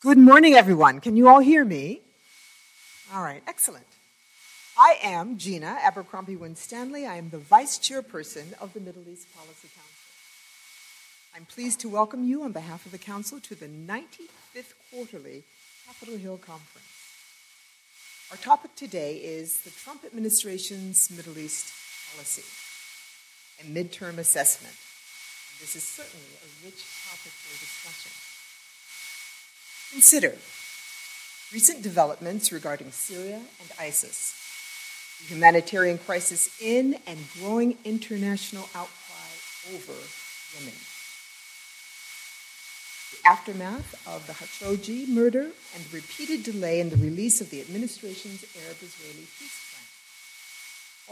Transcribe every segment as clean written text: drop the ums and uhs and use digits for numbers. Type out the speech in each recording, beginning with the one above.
Good morning, everyone. Can you all hear me? All right, excellent. I am Gina Abercrombie Winstanley. I am the Vice Chairperson of the Middle East Policy Council. I'm pleased to welcome you on behalf of the Council to the 95th Quarterly Capitol Hill Conference. Our topic today is the Trump administration's Middle East policy, a midterm assessment. And this is certainly a rich topic for discussion. Consider recent developments regarding Syria and ISIS, the humanitarian crisis in and growing international outcry over Yemen, the aftermath of the Khashoggi murder, and the repeated delay in the release of the administration's Arab-Israeli peace plan.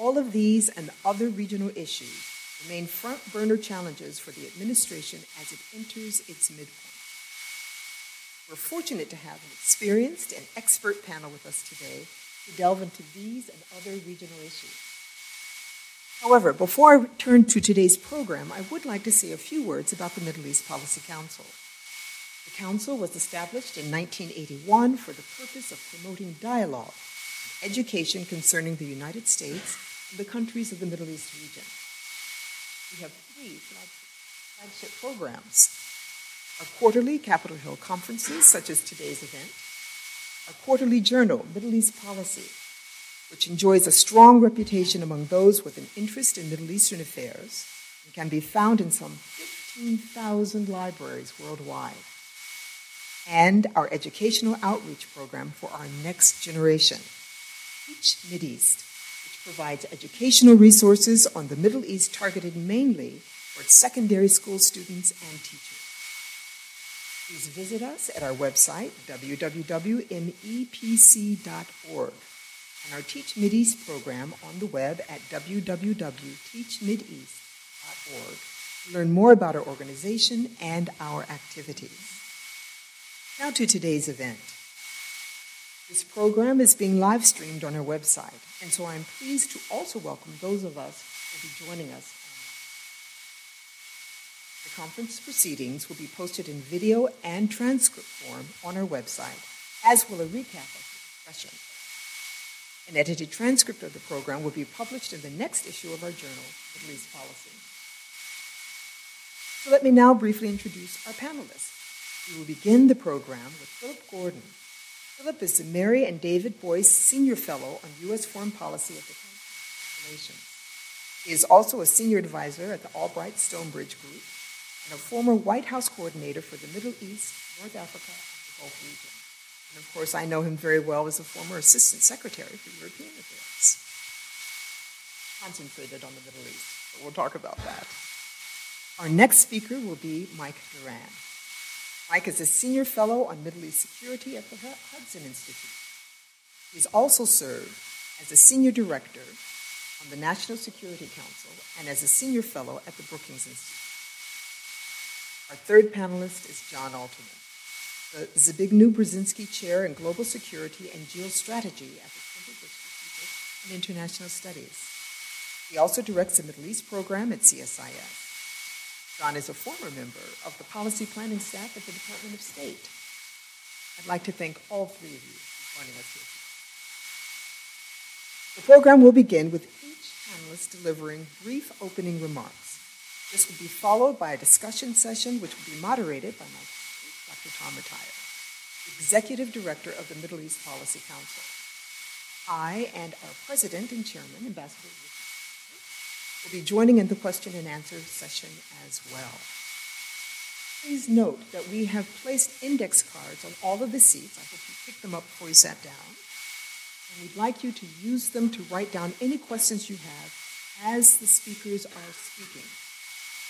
All of these and other regional issues remain front-burner challenges for the administration as it enters its midpoint. We're fortunate to have an experienced and expert panel with us today to delve into these and other regional issues. However, before I turn to today's program, I would like to say a few words about the Middle East Policy Council. The Council was established in 1981 for the purpose of promoting dialogue and education concerning the United States and the countries of the Middle East region. We have three flagship programs: our quarterly Capitol Hill conferences, such as today's event, our quarterly journal, Middle East Policy, which enjoys a strong reputation among those with an interest in Middle Eastern affairs and can be found in some 15,000 libraries worldwide, and our educational outreach program for our next generation, Teach Mideast, which provides educational resources on the Middle East targeted mainly for secondary school students and teachers. Please visit us at our website, www.mepc.org, and our Teach Mideast program on the web at www.teachmideast.org to learn more about our organization and our activities. Now to today's event. This program is being live streamed on our website, and so I'm pleased to also welcome those of us who will be joining us. The conference proceedings will be posted in video and transcript form on our website, as will a recap of the discussion. An edited transcript of the program will be published in the next issue of our journal, Middle East Policy. So let me now briefly introduce our panelists. We will begin the program with Philip Gordon. Philip is the Mary and David Boyce Senior Fellow on U.S. Foreign Policy at the Council of Relations. He is also a senior advisor at the Albright Stonebridge Group and a former White House coordinator for the Middle East, North Africa, and the Gulf region. And of course, I know him very well as a former Assistant Secretary for European Affairs. Concentrated on the Middle East, but we'll talk about that. Our next speaker will be Mike Duran. Mike is a senior fellow on Middle East security at the Hudson Institute. He's also served as a senior director on the National Security Council and as a senior fellow at the Brookings Institute. Our third panelist is John Alterman, the Zbigniew Brzezinski Chair in Global Security and Geostrategy at the Center for Strategic and International Studies. He also directs the Middle East program at CSIS. John is a former member of the policy planning staff at the Department of State. I'd like to thank all three of you for joining us here today. The program will begin with each panelist delivering brief opening remarks. This will be followed by a discussion session which will be moderated by my colleague, Dr. Tom Retire, Executive Director of the Middle East Policy Council. I and our President and Chairman, Ambassador Richard, will be joining in the question and answer session as well. Please note that we have placed index cards on all of the seats. I hope you picked them up before you sat down. And we'd like you to use them to write down any questions you have as the speakers are speaking.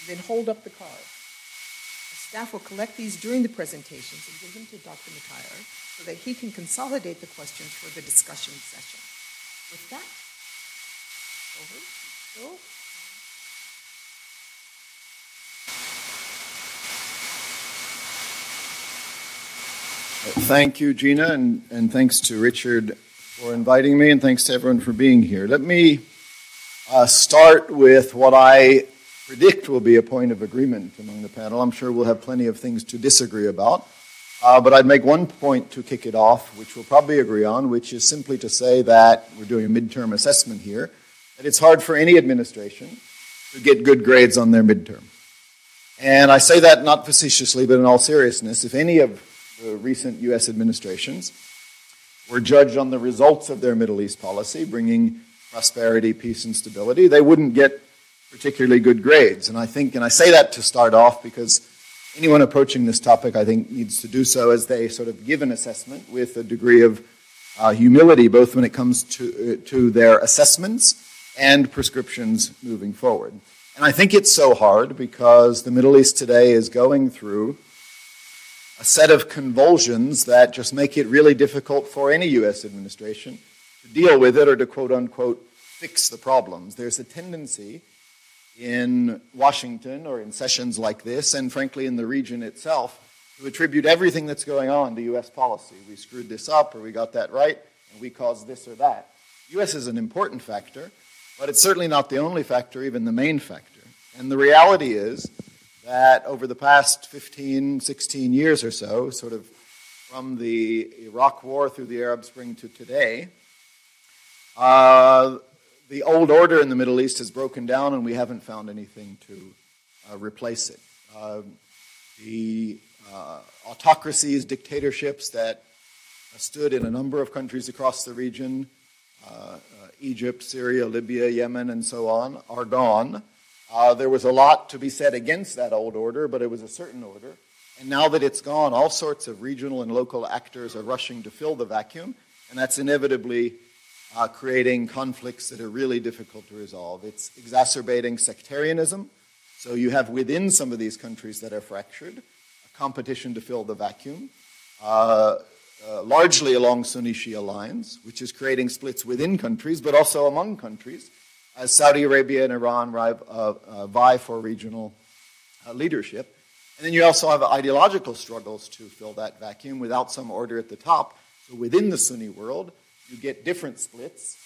And then hold up the card. The staff will collect these during the presentations and give them to Dr. Matire so that he can consolidate the questions for the discussion session. With that, over to Phil. Thank you, Gina, and thanks to Richard for inviting me, and thanks to everyone for being here. Let me start with what I predict will be a point of agreement among the panel. I'm sure we'll have plenty of things to disagree about. But I'd make one point to kick it off, which we'll probably agree on, which is simply to say that we're doing a midterm assessment here, that it's hard for any administration to get good grades on their midterm. And I say that not facetiously, but in all seriousness. If any of the recent U.S. administrations were judged on the results of their Middle East policy, bringing prosperity, peace, and stability, they wouldn't get particularly good grades. And I say that to start off because anyone approaching this topic, I think, needs to do so as they sort of give an assessment with a degree of humility, both when it comes to their assessments and prescriptions moving forward. And I think it's so hard because the Middle East today is going through a set of convulsions that just make it really difficult for any U.S. administration to deal with it or to, quote-unquote, fix the problems. There's a tendency in Washington or in sessions like this, and frankly in the region itself, to attribute everything that's going on to U.S. policy. We screwed this up, or we got that right, and we caused this or that. The U.S. is an important factor, but it's certainly not the only factor, even the main factor. And the reality is that over the past 15, 16 years or so, sort of from the Iraq War through the Arab Spring to today, the old order in the Middle East has broken down and we haven't found anything to replace it. The autocracies, dictatorships that stood in a number of countries across the region, Egypt, Syria, Libya, Yemen, and so on, are gone. There was a lot to be said against that old order, but it was a certain order. And now that it's gone, all sorts of regional and local actors are rushing to fill the vacuum, and that's inevitably creating conflicts that are really difficult to resolve. It's exacerbating sectarianism. So you have within some of these countries that are fractured a competition to fill the vacuum, largely along Sunni-Shia lines, which is creating splits within countries, but also among countries, as Saudi Arabia and Iran vie for regional leadership. And then you also have ideological struggles to fill that vacuum without some order at the top. So within the Sunni world, you get different splits,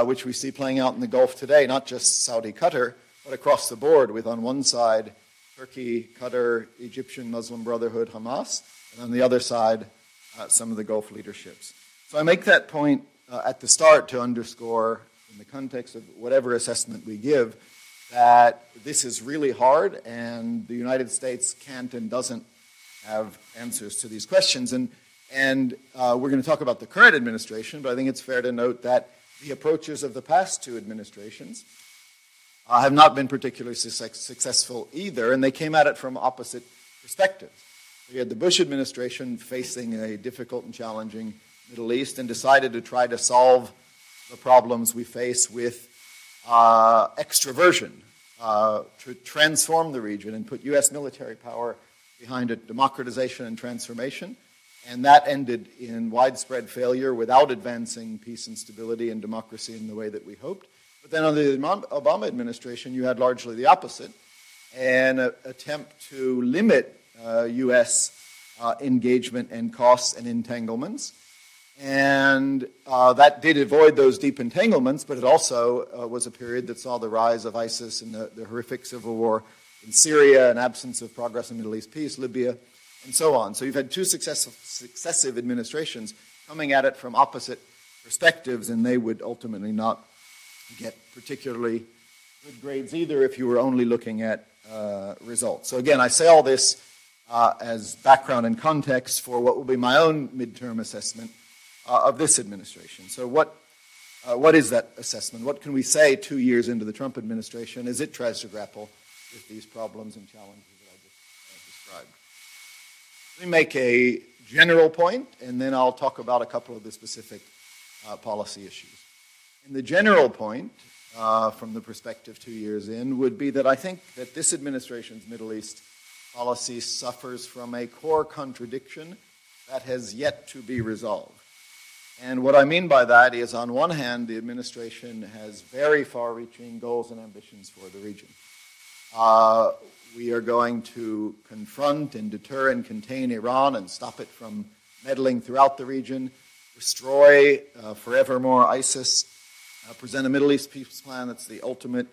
which we see playing out in the Gulf today, not just Saudi, Qatar, but across the board, with on one side Turkey, Qatar, Egyptian Muslim Brotherhood, Hamas, and on the other side, some of the Gulf leaderships. So I make that point at the start to underscore, in the context of whatever assessment we give, that this is really hard and the United States can't and doesn't have answers to these questions. And we're going to talk about the current administration, but I think it's fair to note that the approaches of the past two administrations have not been particularly successful either, and they came at it from opposite perspectives. We had the Bush administration facing a difficult and challenging Middle East and decided to try to solve the problems we face with extraversion, to transform the region and put U.S. military power behind it, democratization and transformation. And that ended in widespread failure without advancing peace and stability and democracy in the way that we hoped. But then under the Obama administration, you had largely the opposite, an attempt to limit U.S. engagement and costs and entanglements. And that did avoid those deep entanglements, but it also was a period that saw the rise of ISIS and the horrific civil war in Syria, an absence of progress in Middle East peace, Libya, and so on. So you've had two successive administrations coming at it from opposite perspectives, and they would ultimately not get particularly good grades either if you were only looking at results. So again, I say all this as background and context for what will be my own midterm assessment of this administration. So what is that assessment? What can we say 2 years into the Trump administration as it tries to grapple with these problems and challenges that I just described? Let me make a general point, and then I'll talk about a couple of the specific policy issues. And the general point, from the perspective 2 years in, would be that I think that this administration's Middle East policy suffers from a core contradiction that has yet to be resolved. And what I mean by that is, on one hand, the administration has very far-reaching goals and ambitions for the region. We are going to confront and deter and contain Iran and stop it from meddling throughout the region, destroy forevermore ISIS, present a Middle East peace plan that's the ultimate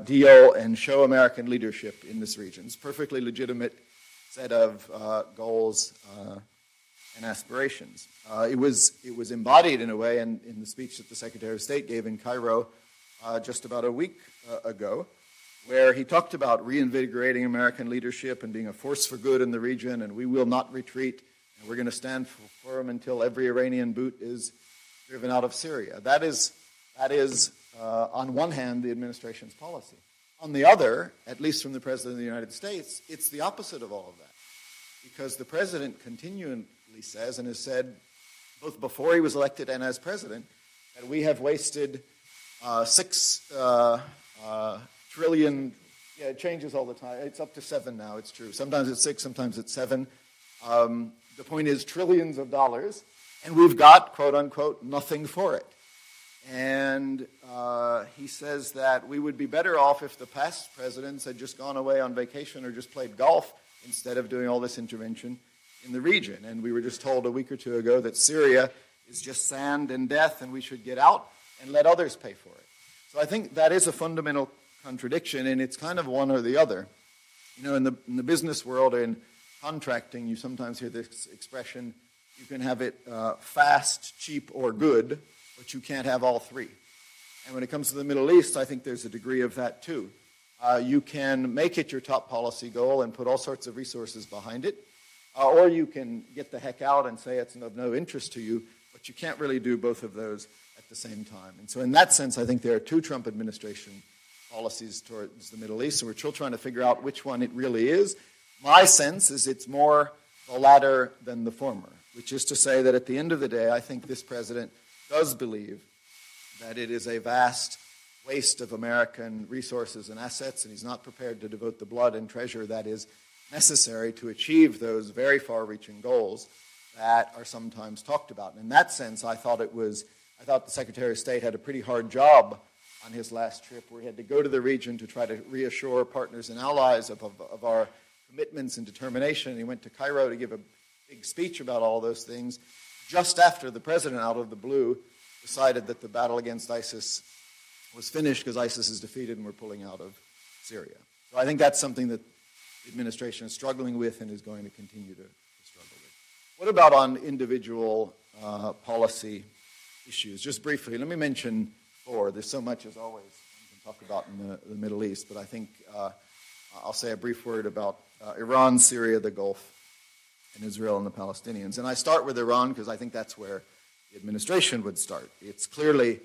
deal, and show American leadership in this region. It's perfectly legitimate set of goals and aspirations. It was embodied in a way in the speech that the Secretary of State gave in Cairo just about a week ago, where he talked about reinvigorating American leadership and being a force for good in the region, and we will not retreat, and we're going to stand firm until every Iranian boot is driven out of Syria. That is, on one hand, the administration's policy. On the other, at least from the President of the United States, it's the opposite of all of that. Because the President continually says, and has said, both before he was elected and as President, that we have wasted 6 trillion, it changes all the time. It's up to 7 now, it's true. Sometimes it's 6, sometimes it's 7. The point is trillions of dollars, and we've got, quote unquote, nothing for it. And he says that we would be better off if the past presidents had just gone away on vacation or just played golf instead of doing all this intervention in the region. And we were just told a week or two ago that Syria is just sand and death, and we should get out and let others pay for it. So I think that is a fundamental contradiction, and it's kind of one or the other. You know, in the business world, in contracting, you sometimes hear this expression, you can have it fast, cheap, or good, but you can't have all three. And when it comes to the Middle East, I think there's a degree of that too. You can make it your top policy goal and put all sorts of resources behind it, or you can get the heck out and say it's of no interest to you, but you can't really do both of those at the same time. And so in that sense, I think there are 2 Trump administration policies towards the Middle East, and we're still trying to figure out which one it really is. My sense is it's more the latter than the former, which is to say that at the end of the day, I think this president does believe that it is a vast waste of American resources and assets, and he's not prepared to devote the blood and treasure that is necessary to achieve those very far-reaching goals that are sometimes talked about. And in that sense, I thought the Secretary of State had a pretty hard job on his last trip, where he had to go to the region to try to reassure partners and allies of our commitments and determination. He went to Cairo to give a big speech about all those things, just after the president, out of the blue, decided that the battle against ISIS was finished because ISIS is defeated and we're pulling out of Syria. So I think that's something that the administration is struggling with and is going to continue to struggle with. What about on individual policy issues? Just briefly, let me mention 4. There's so much, as always, we can talk about in the Middle East, but I think I'll say a brief word about Iran, Syria, the Gulf, and Israel and the Palestinians. And I start with Iran because I think that's where the administration would start. It's clearly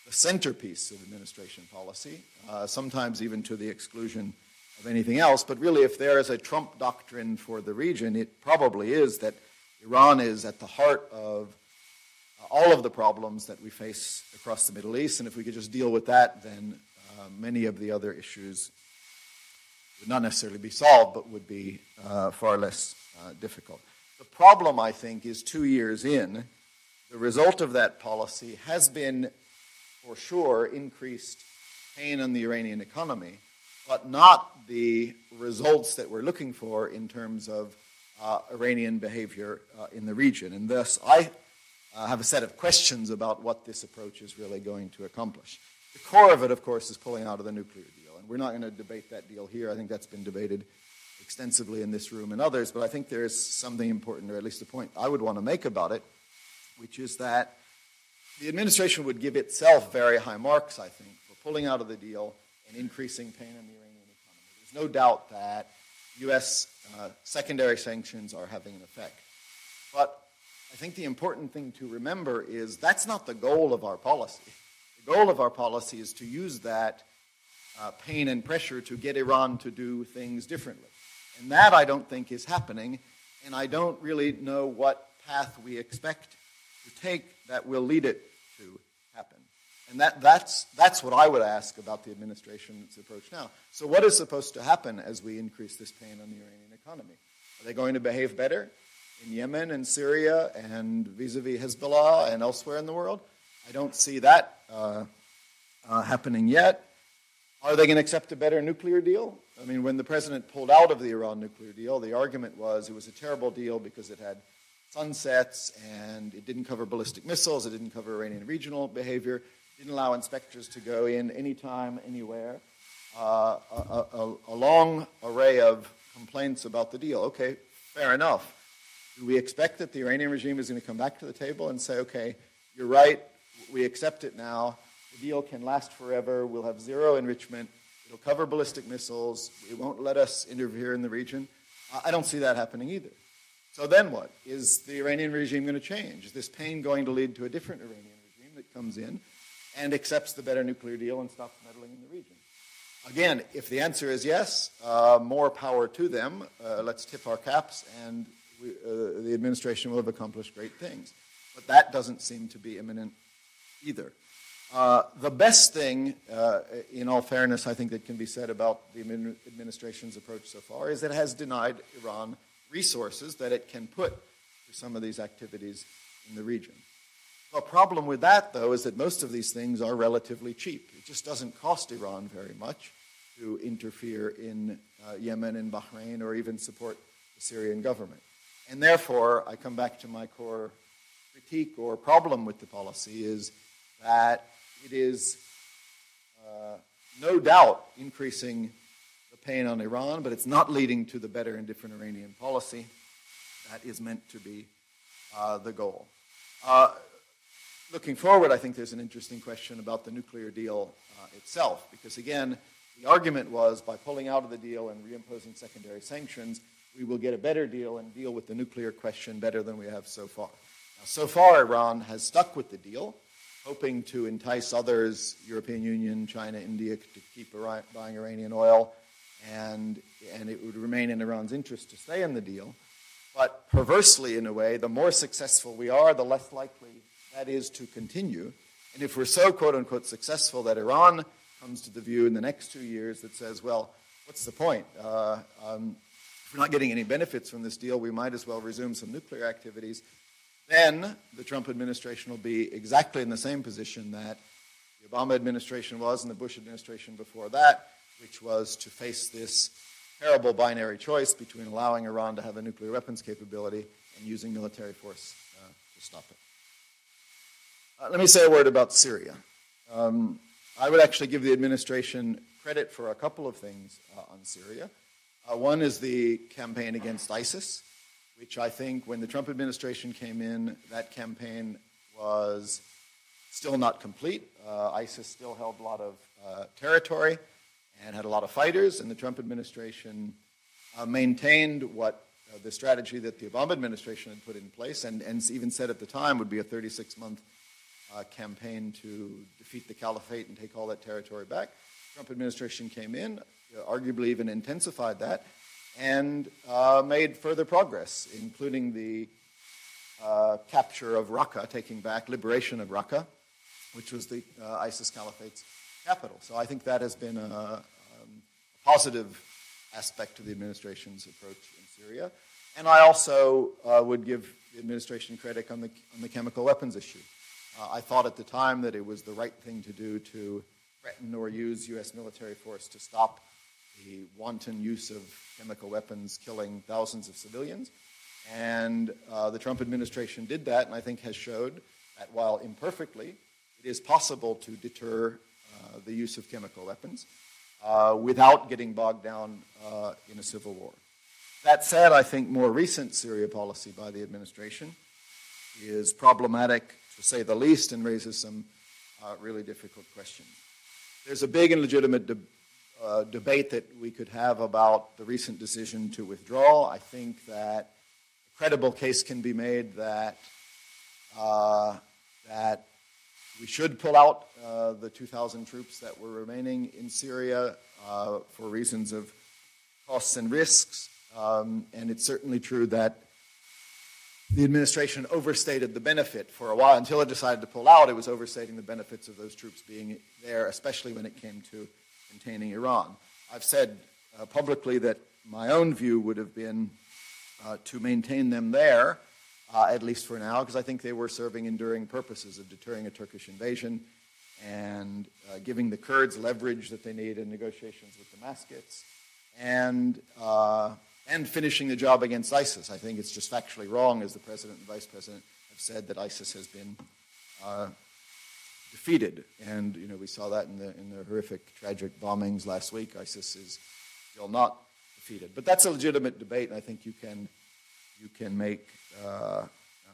the centerpiece of administration policy, sometimes even to the exclusion of anything else. But really, if there is a Trump doctrine for the region, it probably is that Iran is at the heart of all of the problems that we face across the Middle East. And if we could just deal with that, then many of the other issues would not necessarily be solved, but would be far less difficult. The problem, I think, is 2 years in. The result of that policy has been, for sure, increased pain on the Iranian economy, but not the results that we're looking for in terms of Iranian behavior in the region. And thus, I have a set of questions about what this approach is really going to accomplish. The core of it, of course, is pulling out of the nuclear deal. And we're not going to debate that deal here. I think that's been debated extensively in this room and others. But I think there is something important, or at least a point I would want to make about it, which is that the administration would give itself very high marks, I think, for pulling out of the deal and increasing pain in the Iranian economy. There's no doubt that U.S. Secondary sanctions are having an effect. But I think the important thing to remember is that's not the goal of our policy. The goal of our policy is to use that pain and pressure to get Iran to do things differently. And that, I don't think, is happening, and I don't really know what path we expect to take that will lead it to happen. And that's what I would ask about the administration's approach now. So what is supposed to happen as we increase this pain on the Iranian economy? Are they going to behave better in Yemen and Syria and vis-a-vis Hezbollah and elsewhere in the world? I don't see that happening yet. Are they going to accept a better nuclear deal? I mean, when the president pulled out of the Iran nuclear deal, the argument was it was a terrible deal because it had sunsets and it didn't cover ballistic missiles, it didn't cover Iranian regional behavior, didn't allow inspectors to go in anytime, anywhere. a long array of complaints about the deal. Okay, fair enough. Do we expect that the Iranian regime is going to come back to the table and say, okay, you're right, we accept it now, the deal can last forever, we'll have zero enrichment, it'll cover ballistic missiles, it won't let us interfere in the region? I don't see that happening either. So then what? Is the Iranian regime going to change? Is this pain going to lead to a different Iranian regime that comes in and accepts the better nuclear deal and stops meddling in the region? Again, if the answer is yes, more power to them. Let's tip our caps, and the administration will have accomplished great things. But that doesn't seem to be imminent either. The best thing, in all fairness, I think that can be said about the administration's approach so far is that it has denied Iran resources that it can put to some of these activities in the region. The problem with that, though, is that most of these things are relatively cheap. It just doesn't cost Iran very much to interfere in Yemen and Bahrain or even support the Syrian government. And therefore, I come back to my core critique or problem with the policy is that it is no doubt increasing the pain on Iran, but it's not leading to the better and different Iranian policy that is meant to be the goal. Looking forward, I think there's an interesting question about the nuclear deal itself, because again, the argument was by pulling out of the deal and reimposing secondary sanctions, we will get a better deal and deal with the nuclear question better than we have so far. Now, so far, Iran has stuck with the deal, hoping to entice others, European Union, China, India, to keep buying Iranian oil, and it would remain in Iran's interest to stay in the deal. But perversely, in a way, the more successful we are, the less likely that is to continue. And if we're so, quote-unquote, successful that Iran comes to the view in the next 2 years that says, well, what's the point? If we're not getting any benefits from this deal, we might as well resume some nuclear activities. Then the Trump administration will be exactly in the same position that the Obama administration was and the Bush administration before that, which was to face this terrible binary choice between allowing Iran to have a nuclear weapons capability and using military force to stop it. Let me say a word about Syria. I would actually give the administration credit for a couple of things on Syria. One is the campaign against ISIS, which I think when the Trump administration came in, that campaign was still not complete. ISIS still held a lot of territory and had a lot of fighters, and the Trump administration maintained what the strategy that the Obama administration had put in place and even said at the time would be a 36-month campaign to defeat the caliphate and take all that territory back. The Trump administration came in, arguably even intensified that, and made further progress, including the capture of Raqqa, taking back liberation of Raqqa, which was the ISIS caliphate's capital. So I think that has been a positive aspect to the administration's approach in Syria. And I also would give the administration credit on the chemical weapons issue. I thought at the time that it was the right thing to do to threaten or use U.S. military force to stop the wanton use of chemical weapons killing thousands of civilians. And the Trump administration did that, and I think has showed that while imperfectly, it is possible to deter the use of chemical weapons without getting bogged down in a civil war. That said, I think more recent Syria policy by the administration is problematic, to say the least, and raises some really difficult questions. There's a big and legitimate debate that we could have about the recent decision to withdraw. I think that a credible case can be made that that we should pull out the 2,000 troops that were remaining in Syria for reasons of costs and risks. And it's certainly true that the administration overstated the benefit for a while. Until it decided to pull out, it was overstating the benefits of those troops being there, especially when it came to containing Iran. I've said publicly that my own view would have been to maintain them there, at least for now, because I think they were serving enduring purposes of deterring a Turkish invasion and giving the Kurds leverage that they need in negotiations with Damascus, and finishing the job against ISIS. I think it's just factually wrong, as the president and vice president have said, that ISIS has been defeated. And we saw that in the horrific, tragic bombings last week. ISIS is still not defeated. But that's a legitimate debate, and I think you can make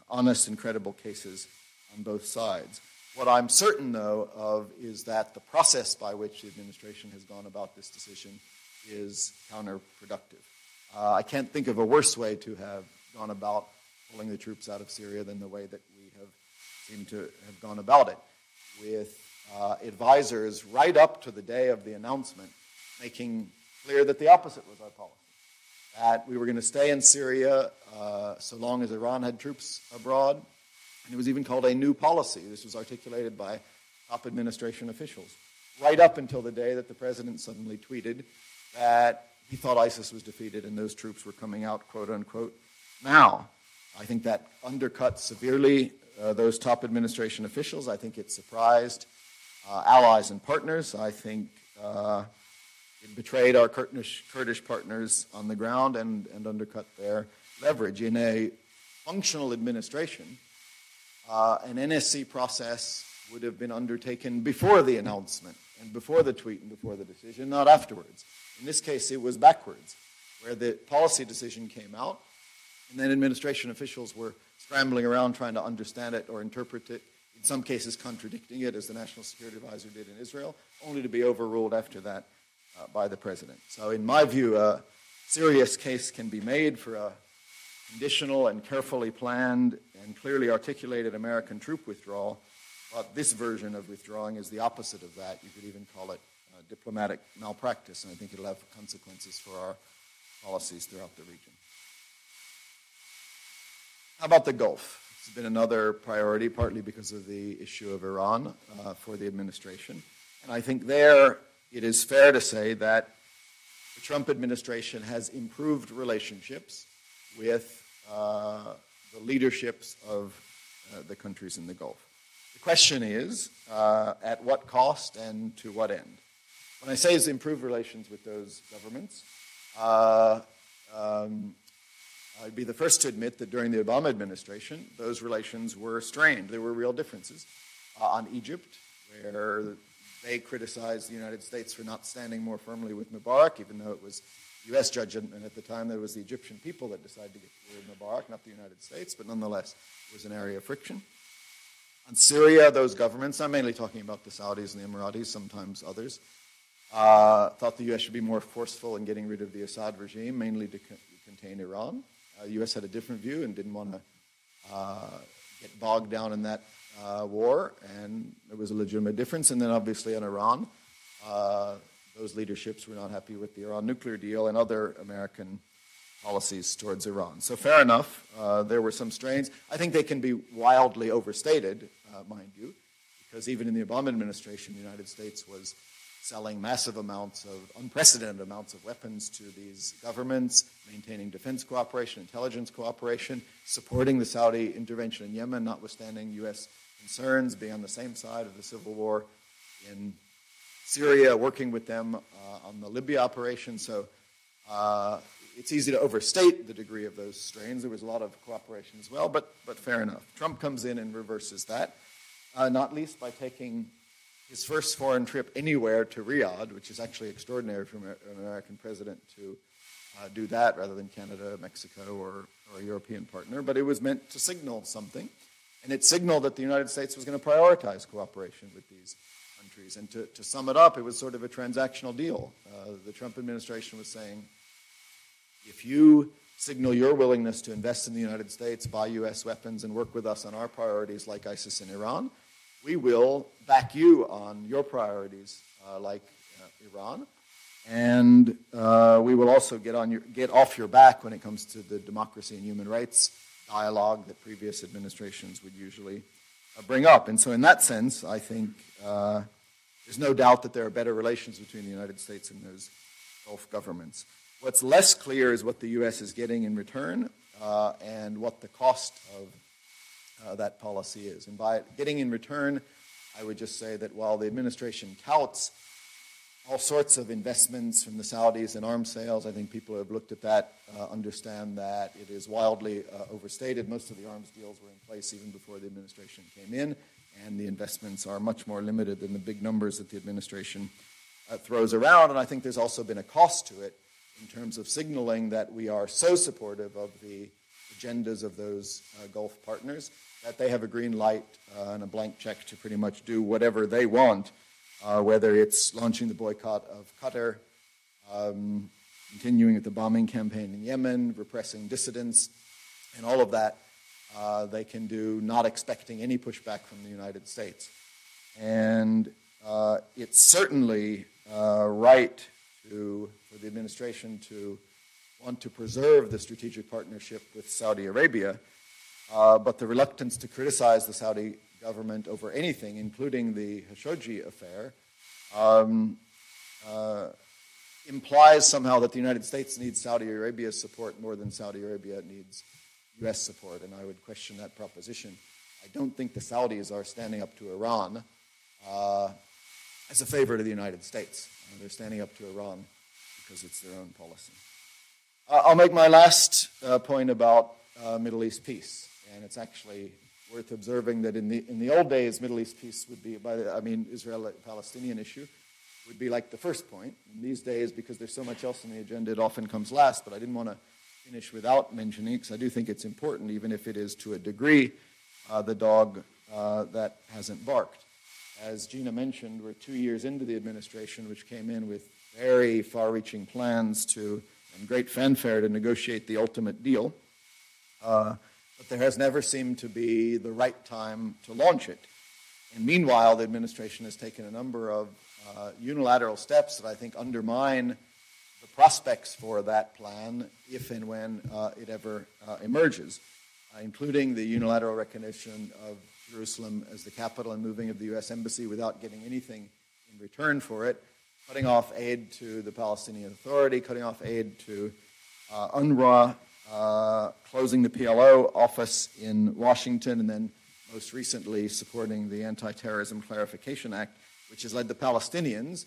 honest and credible cases on both sides. What I'm certain, though, of is that the process by which the administration has gone about this decision is counterproductive. I can't think of a worse way to have gone about pulling the troops out of Syria than the way that we have seemed to have gone about it, with advisors right up to the day of the announcement making clear that the opposite was our policy, that we were going to stay in Syria so long as Iran had troops abroad. And it was even called a new policy. This was articulated by top administration officials, right up until the day that the president suddenly tweeted that he thought ISIS was defeated and those troops were coming out, quote unquote, now. I think that undercut severely those top administration officials. I think it surprised allies and partners. I think it betrayed our Kurdish partners on the ground and undercut their leverage. In a functional administration, an NSC process would have been undertaken before the announcement and before the tweet and before the decision, not afterwards. In this case, it was backwards, where the policy decision came out, and then administration officials were scrambling around trying to understand it or interpret it, in some cases contradicting it, as the National Security Advisor did in Israel, only to be overruled after that by the president. So in my view, a serious case can be made for a conditional and carefully planned and clearly articulated American troop withdrawal, but this version of withdrawing is the opposite of that. You could even call it diplomatic malpractice, and I think it'll have consequences for our policies throughout the region. How about the Gulf? It's been another priority, partly because of the issue of Iran for the administration. And I think there it is fair to say that the Trump administration has improved relationships with the leaderships of the countries in the Gulf. The question is, at what cost and to what end? When I say it's improved relations with those governments, I'd be the first to admit that during the Obama administration, those relations were strained. There were real differences on Egypt, where they criticized the United States for not standing more firmly with Mubarak, even though it was U.S. judgment, and at the time there was the Egyptian people that decided to get rid of Mubarak, not the United States, but nonetheless it was an area of friction. On Syria, those governments, I'm mainly talking about the Saudis and the Emiratis, sometimes others, thought the U.S. should be more forceful in getting rid of the Assad regime, mainly to contain Iran. The U.S. had a different view and didn't want to get bogged down in that war, and there was a legitimate difference. And then obviously on Iran, those leaderships were not happy with the Iran nuclear deal and other American policies towards Iran. So fair enough, there were some strains. I think they can be wildly overstated, mind you, because even in the Obama administration, the United States was selling massive amounts of, unprecedented amounts of weapons to these governments, maintaining defense cooperation, intelligence cooperation, supporting the Saudi intervention in Yemen, notwithstanding U.S. concerns, being on the same side of the civil war in Syria, working with them on the Libya operation. So it's easy to overstate the degree of those strains. There was a lot of cooperation as well, but fair enough. Trump comes in and reverses that, not least by taking his first foreign trip anywhere to Riyadh, which is actually extraordinary for an American president to do that rather than Canada, Mexico, or a European partner. But it was meant to signal something, and it signaled that the United States was going to prioritize cooperation with these countries. And to sum it up, it was sort of a transactional deal. The Trump administration was saying, if you signal your willingness to invest in the United States, buy U.S. weapons, and work with us on our priorities like ISIS and Iran, we will back you on your priorities like Iran, and we will also get off your back when it comes to the democracy and human rights dialogue that previous administrations would usually bring up. And so in that sense, I think there's no doubt that there are better relations between the United States and those Gulf governments. What's less clear is what the U.S. is getting in return and what the cost of that policy is. And by getting in return, I would just say that while the administration touts all sorts of investments from the Saudis in arms sales. I think people who have looked at that understand that it is wildly overstated. Most of the arms deals were in place even before the administration came in, and the investments are much more limited than the big numbers that the administration throws around. And I think there's also been a cost to it in terms of signaling that we are so supportive of the agendas of those Gulf partners that they have a green light and a blank check to pretty much do whatever they want, whether it's launching the boycott of Qatar, continuing with the bombing campaign in Yemen, repressing dissidents, and all of that they can do, not expecting any pushback from the United States. And it's certainly right for the administration to want to preserve the strategic partnership with Saudi Arabia, but the reluctance to criticize the Saudi government over anything, including the Khashoggi affair, implies somehow that the United States needs Saudi Arabia's support more than Saudi Arabia needs U.S. support, and I would question that proposition. I don't think the Saudis are standing up to Iran as a favor to the United States. They're standing up to Iran because it's their own policy. I'll make my last point about Middle East peace, and it's actually worth observing that in the old days, Middle East peace would be, Israel-Palestinian issue would be like the first point. In these days, because there's so much else on the agenda, it often comes last, but I didn't want to finish without mentioning, because I do think it's important, even if it is to a degree, the dog that hasn't barked. As Gina mentioned, we're 2 years into the administration, which came in with very far-reaching plans and great fanfare to negotiate the ultimate deal. But there has never seemed to be the right time to launch it. And meanwhile, the administration has taken a number of unilateral steps that I think undermine the prospects for that plan if and when it ever emerges, including the unilateral recognition of Jerusalem as the capital and moving of the U.S. Embassy without getting anything in return for it, cutting off aid to the Palestinian Authority, cutting off aid to UNRWA, closing the PLO office in Washington, and then most recently supporting the Anti-Terrorism Clarification Act, which has led the Palestinians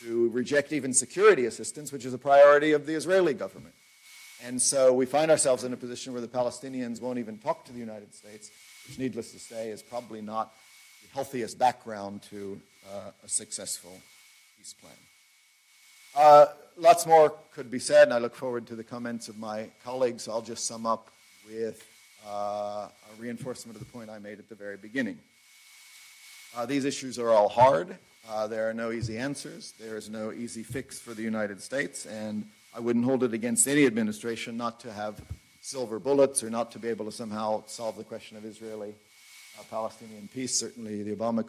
to reject even security assistance, which is a priority of the Israeli government. And so we find ourselves in a position where the Palestinians won't even talk to the United States, which, needless to say, is probably not the healthiest background to a successful peace plan. Lots more could be said, and I look forward to the comments of my colleagues. I'll just sum up with a reinforcement of the point I made at the very beginning. These issues are all hard. There are no easy answers. There is no easy fix for the United States, and I wouldn't hold it against any administration not to have silver bullets or not to be able to somehow solve the question of Israeli-Palestinian peace. Certainly the Obama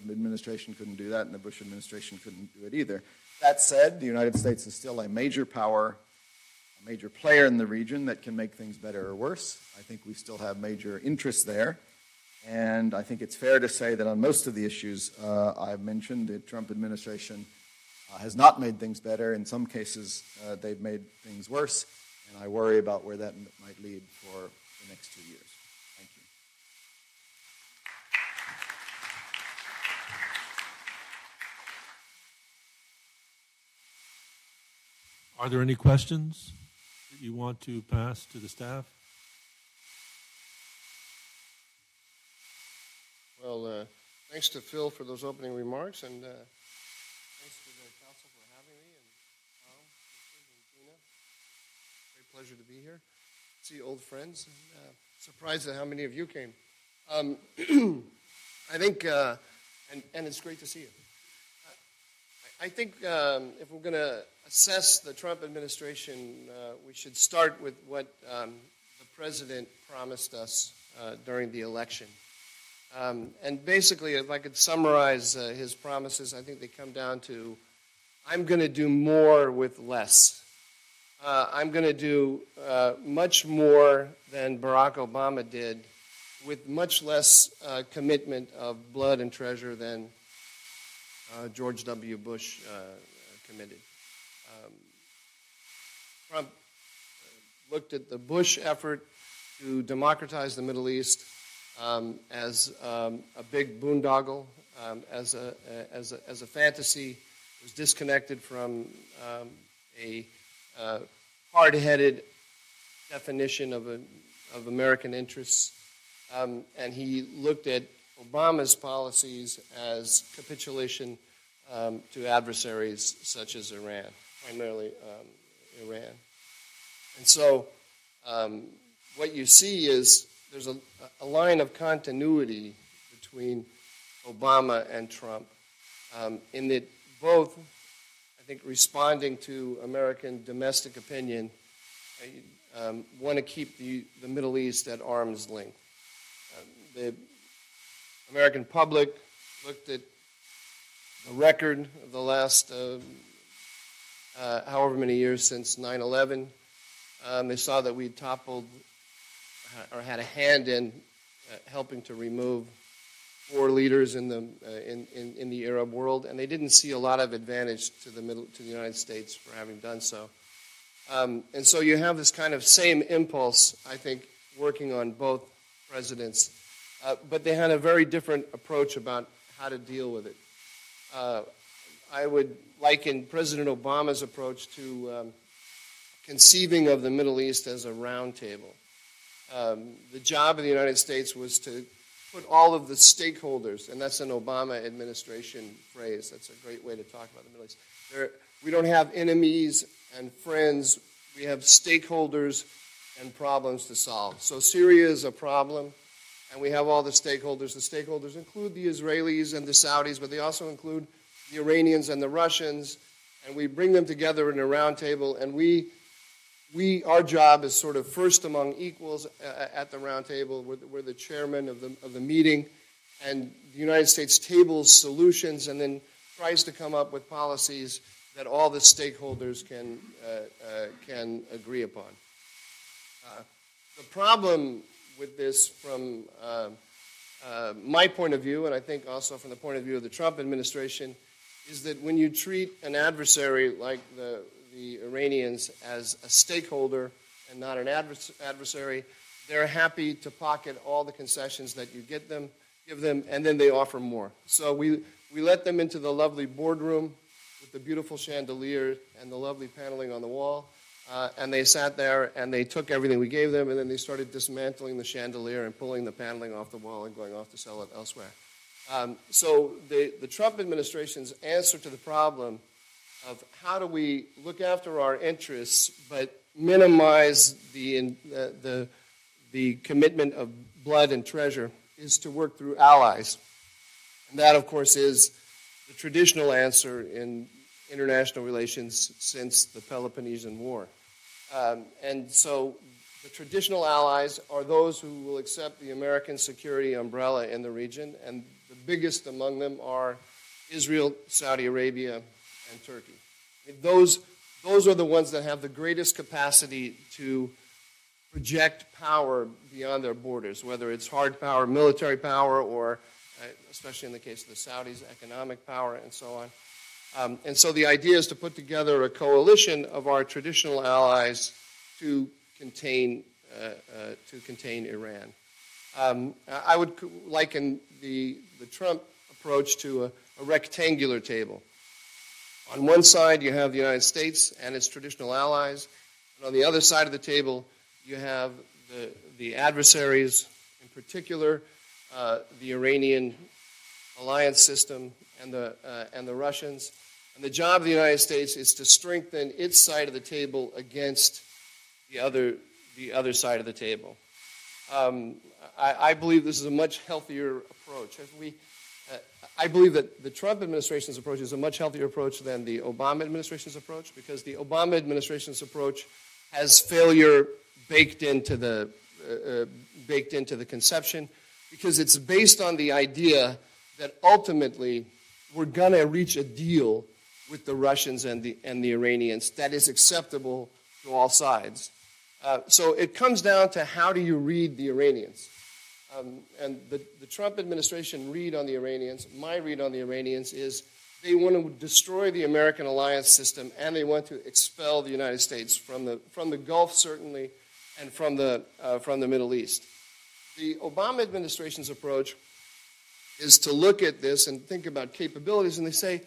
administration couldn't do that, and the Bush administration couldn't do it either. That said, the United States is still a major power, a major player in the region that can make things better or worse. I think we still have major interests there. And I think it's fair to say that on most of the issues I've mentioned, the Trump administration has not made things better. In some cases, they've made things worse. And I worry about where that might lead for the next 2 years. Thank you. Are there any questions that you want to pass to the staff? Well, thanks to Phil for those opening remarks, and thanks to the council for having me, and Tom, and Gina. Great pleasure to be here. See old friends, and surprised at how many of you came. I think, and it's great to see you. I think if we're going to assess the Trump administration, we should start with what the president promised us during the election. And basically, if I could summarize his promises, I think they come down to, I'm going to do more with less. I'm going to do much more than Barack Obama did with much less commitment of blood and treasure than George W. Bush committed. Trump looked at the Bush effort to democratize the Middle East as a big boondoggle, as a fantasy was disconnected from a hard-headed definition of American interests, and he looked at Obama's policies as capitulation to adversaries such as Iran, primarily Iran. And so what you see is there's a line of continuity between Obama and Trump in that both, I think, responding to American domestic opinion, want to keep the Middle East at arm's length. The American public looked at the record of the last however many years since 9/11. They saw that we toppled or had a hand in helping to remove 4 leaders in the Arab world, and they didn't see a lot of advantage to the United States for having done so. And so you have this kind of same impulse, I think, working on both presidents, but they had a very different approach about how to deal with it. I would liken President Obama's approach to conceiving of the Middle East as a round table. The job of the United States was to put all of the stakeholders, and that's an Obama administration phrase. That's a great way to talk about the Middle East. We don't have enemies and friends. We have stakeholders and problems to solve. So Syria is a problem, and we have all the stakeholders. The stakeholders include the Israelis and the Saudis, but they also include the Iranians and the Russians, and we bring them together in a round table, and our job is sort of first among equals at the round table. We're the chairman of the meeting, and the United States tables solutions and then tries to come up with policies that all the stakeholders can agree upon. The problem with this from my point of view, and I think also from the point of view of the Trump administration, is that when you treat an adversary like the Iranians as a stakeholder and not an adversary, they're happy to pocket all the concessions that you give them, and then they offer more. So we let them into the lovely boardroom with the beautiful chandelier and the lovely paneling on the wall, and they sat there and they took everything we gave them, and then they started dismantling the chandelier and pulling the paneling off the wall and going off to sell it elsewhere. So the Trump administration's answer to the problem of how do we look after our interests but minimize the commitment of blood and treasure is to work through allies. And that, of course, is the traditional answer in international relations since the Peloponnesian War. And so the traditional allies are those who will accept the American security umbrella in the region, and the biggest among them are Israel, Saudi Arabia, and Turkey. Those are the ones that have the greatest capacity to project power beyond their borders, whether it's hard power, military power, or, especially in the case of the Saudis, economic power, and so on. And so the idea is to put together a coalition of our traditional allies to contain Iran. I would liken the Trump approach to a rectangular table. On one side, you have the United States and its traditional allies, and on the other side of the table, you have the adversaries, in particular, the Iranian alliance system and the Russians. And the job of the United States is to strengthen its side of the table against the other side of the table. I believe this is a much healthier approach. I believe that the Trump administration's approach is a much healthier approach than the Obama administration's approach, because the Obama administration's approach has failure baked into the conception, because it's based on the idea that ultimately we're going to reach a deal with the Russians and the Iranians that is acceptable to all sides. So it comes down to how do you read the Iranians. And the Trump administration read on the Iranians, my read on the Iranians is they want to destroy the American alliance system, and they want to expel the United States from the Gulf, certainly, and from the Middle East. The Obama administration's approach is to look at this and think about capabilities, and they say,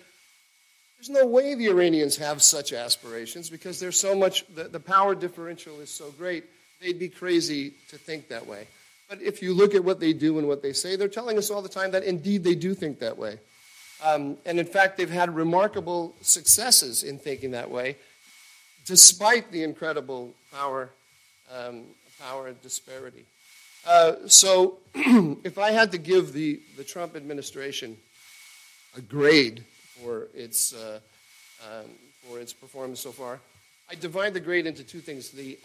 There's no way the Iranians have such aspirations because there's so much, the power differential is so great, they'd be crazy to think that way. But if you look at what they do and what they say, they're telling us all the time that indeed they do think that way. And in fact, they've had remarkable successes in thinking that way, despite the incredible power disparity. So if I had to give the Trump administration a grade for its performance so far, I divide the grade into two things: the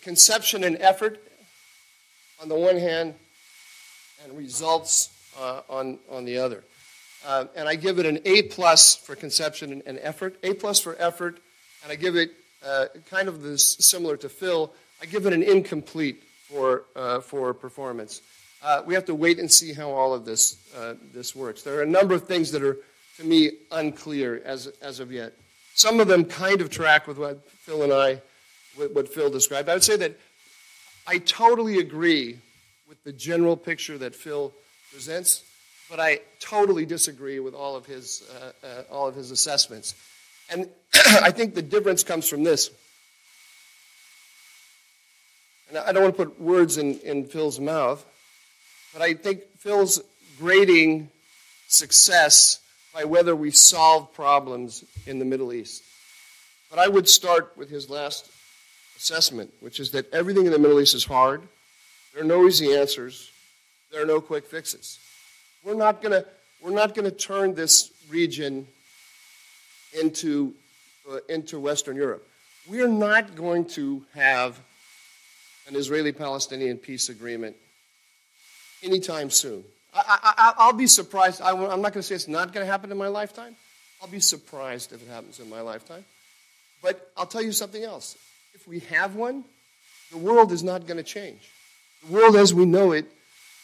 conception and effort on the one hand, and results on the other. And I give it an A+ for conception and effort, A+ for effort, and I give it kind of this similar to Phil. I give it an incomplete for performance. We have to wait and see how all of this works. There are a number of things that are, to me, unclear as of yet. Some of them kind of track with what Phil described. I would say that I totally agree with the general picture that Phil presents, but I totally disagree with all of his assessments. And I think the difference comes from this. And I don't want to put words in Phil's mouth, but I think Phil's grading success by whether we solve problems in the Middle East. But I would start with his last assessment, which is that everything in the Middle East is hard. There are no easy answers. There are no quick fixes. We're not going to turn this region into Western Europe. We're not going to have an Israeli-Palestinian peace agreement anytime soon. I'll be surprised. I'm not going to say it's not going to happen in my lifetime. I'll be surprised if it happens in my lifetime. But I'll tell you something else. If we have one, the world is not going to change. The world as we know it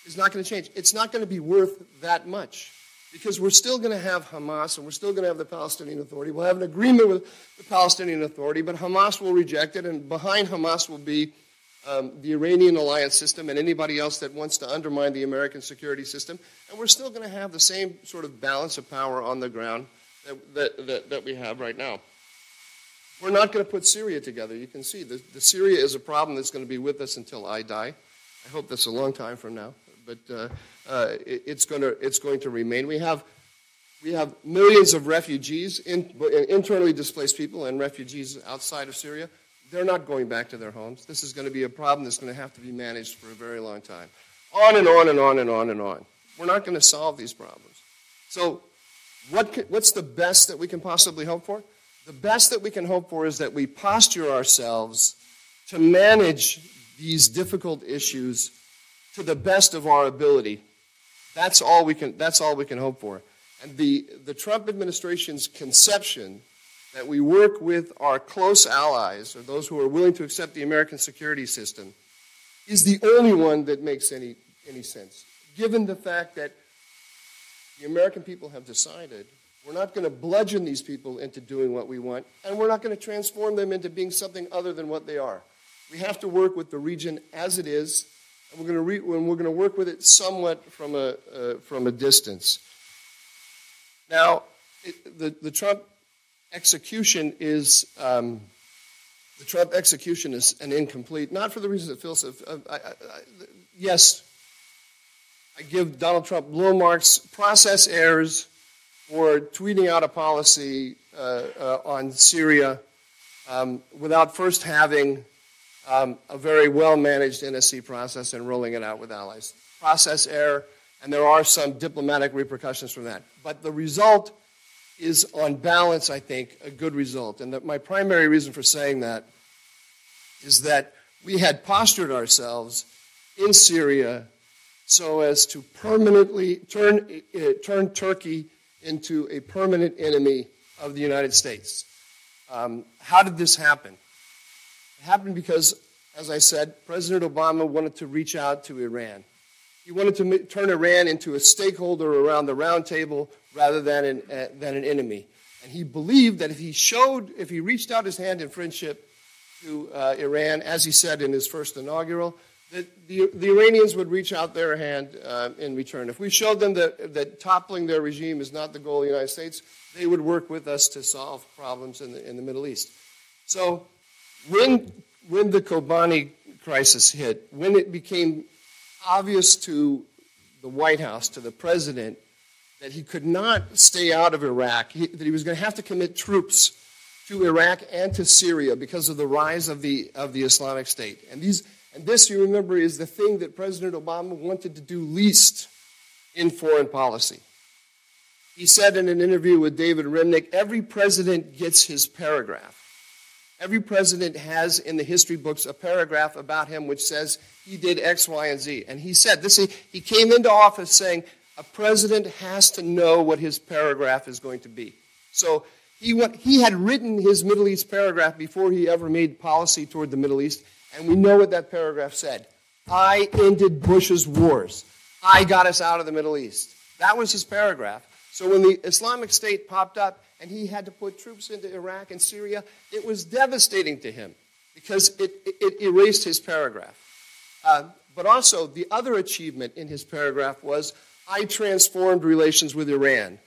is not going to change. It's not going to be worth that much because we're still going to have Hamas and we're still going to have the Palestinian Authority. We'll have an agreement with the Palestinian Authority, but Hamas will reject it, and behind Hamas will be the Iranian alliance system and anybody else that wants to undermine the American security system. And we're still going to have the same sort of balance of power on the ground that we have right now. We're not going to put Syria together. You can see the Syria is a problem that's going to be with us until I die. I hope that's a long time from now, but it's going to remain. We have millions of refugees, internally displaced people, and refugees outside of Syria. They're not going back to their homes. This is going to be a problem that's going to have to be managed for a very long time. On and on and on and on and on. We're not going to solve these problems. So what's the best that we can possibly hope for? The best that we can hope for is that we posture ourselves to manage these difficult issues to the best of our ability. That's all we can hope for. And the Trump administration's conception that we work with our close allies, or those who are willing to accept the American security system, is the only one that makes any sense, given the fact that the American people have decided we're not going to bludgeon these people into doing what we want, and we're not going to transform them into being something other than what they are. We have to work with the region as it is, and we're going to work with it somewhat from a distance. Now, the Trump execution is an incomplete, not for the reasons that Phil said. Yes, I give Donald Trump low marks, process errors, for tweeting out a policy on Syria without first having a very well-managed NSC process and rolling it out with allies. Process error, and there are some diplomatic repercussions from that. But the result is, on balance, I think, a good result. And my primary reason for saying that is that we had postured ourselves in Syria so as to permanently turn Turkey into a permanent enemy of the United States. How did this happen? It happened because, as I said, President Obama wanted to reach out to Iran. He wanted to turn Iran into a stakeholder around the round table rather than an enemy. And he believed that if he reached out his hand in friendship to Iran, as he said in his first inaugural, that the Iranians would reach out their hand in return. If we showed them that toppling their regime is not the goal of the United States, they would work with us to solve problems in the Middle East. So when the Kobani crisis hit, when it became obvious to the White House, to the president, that he could not stay out of Iraq, that he was going to have to commit troops to Iraq and to Syria because of the rise of the Islamic State. And this, you remember, is the thing that President Obama wanted to do least in foreign policy. He said in an interview with David Remnick, every president gets his paragraph. Every president has in the history books a paragraph about him which says he did X, Y, and Z. And he said this, he came into office saying a president has to know what his paragraph is going to be. So he had written his Middle East paragraph before he ever made policy toward the Middle East. And we know what that paragraph said. I ended Bush's wars. I got us out of the Middle East. That was his paragraph. So when the Islamic State popped up and he had to put troops into Iraq and Syria, it was devastating to him because it erased his paragraph. But also, the other achievement in his paragraph was, I transformed relations with Iran.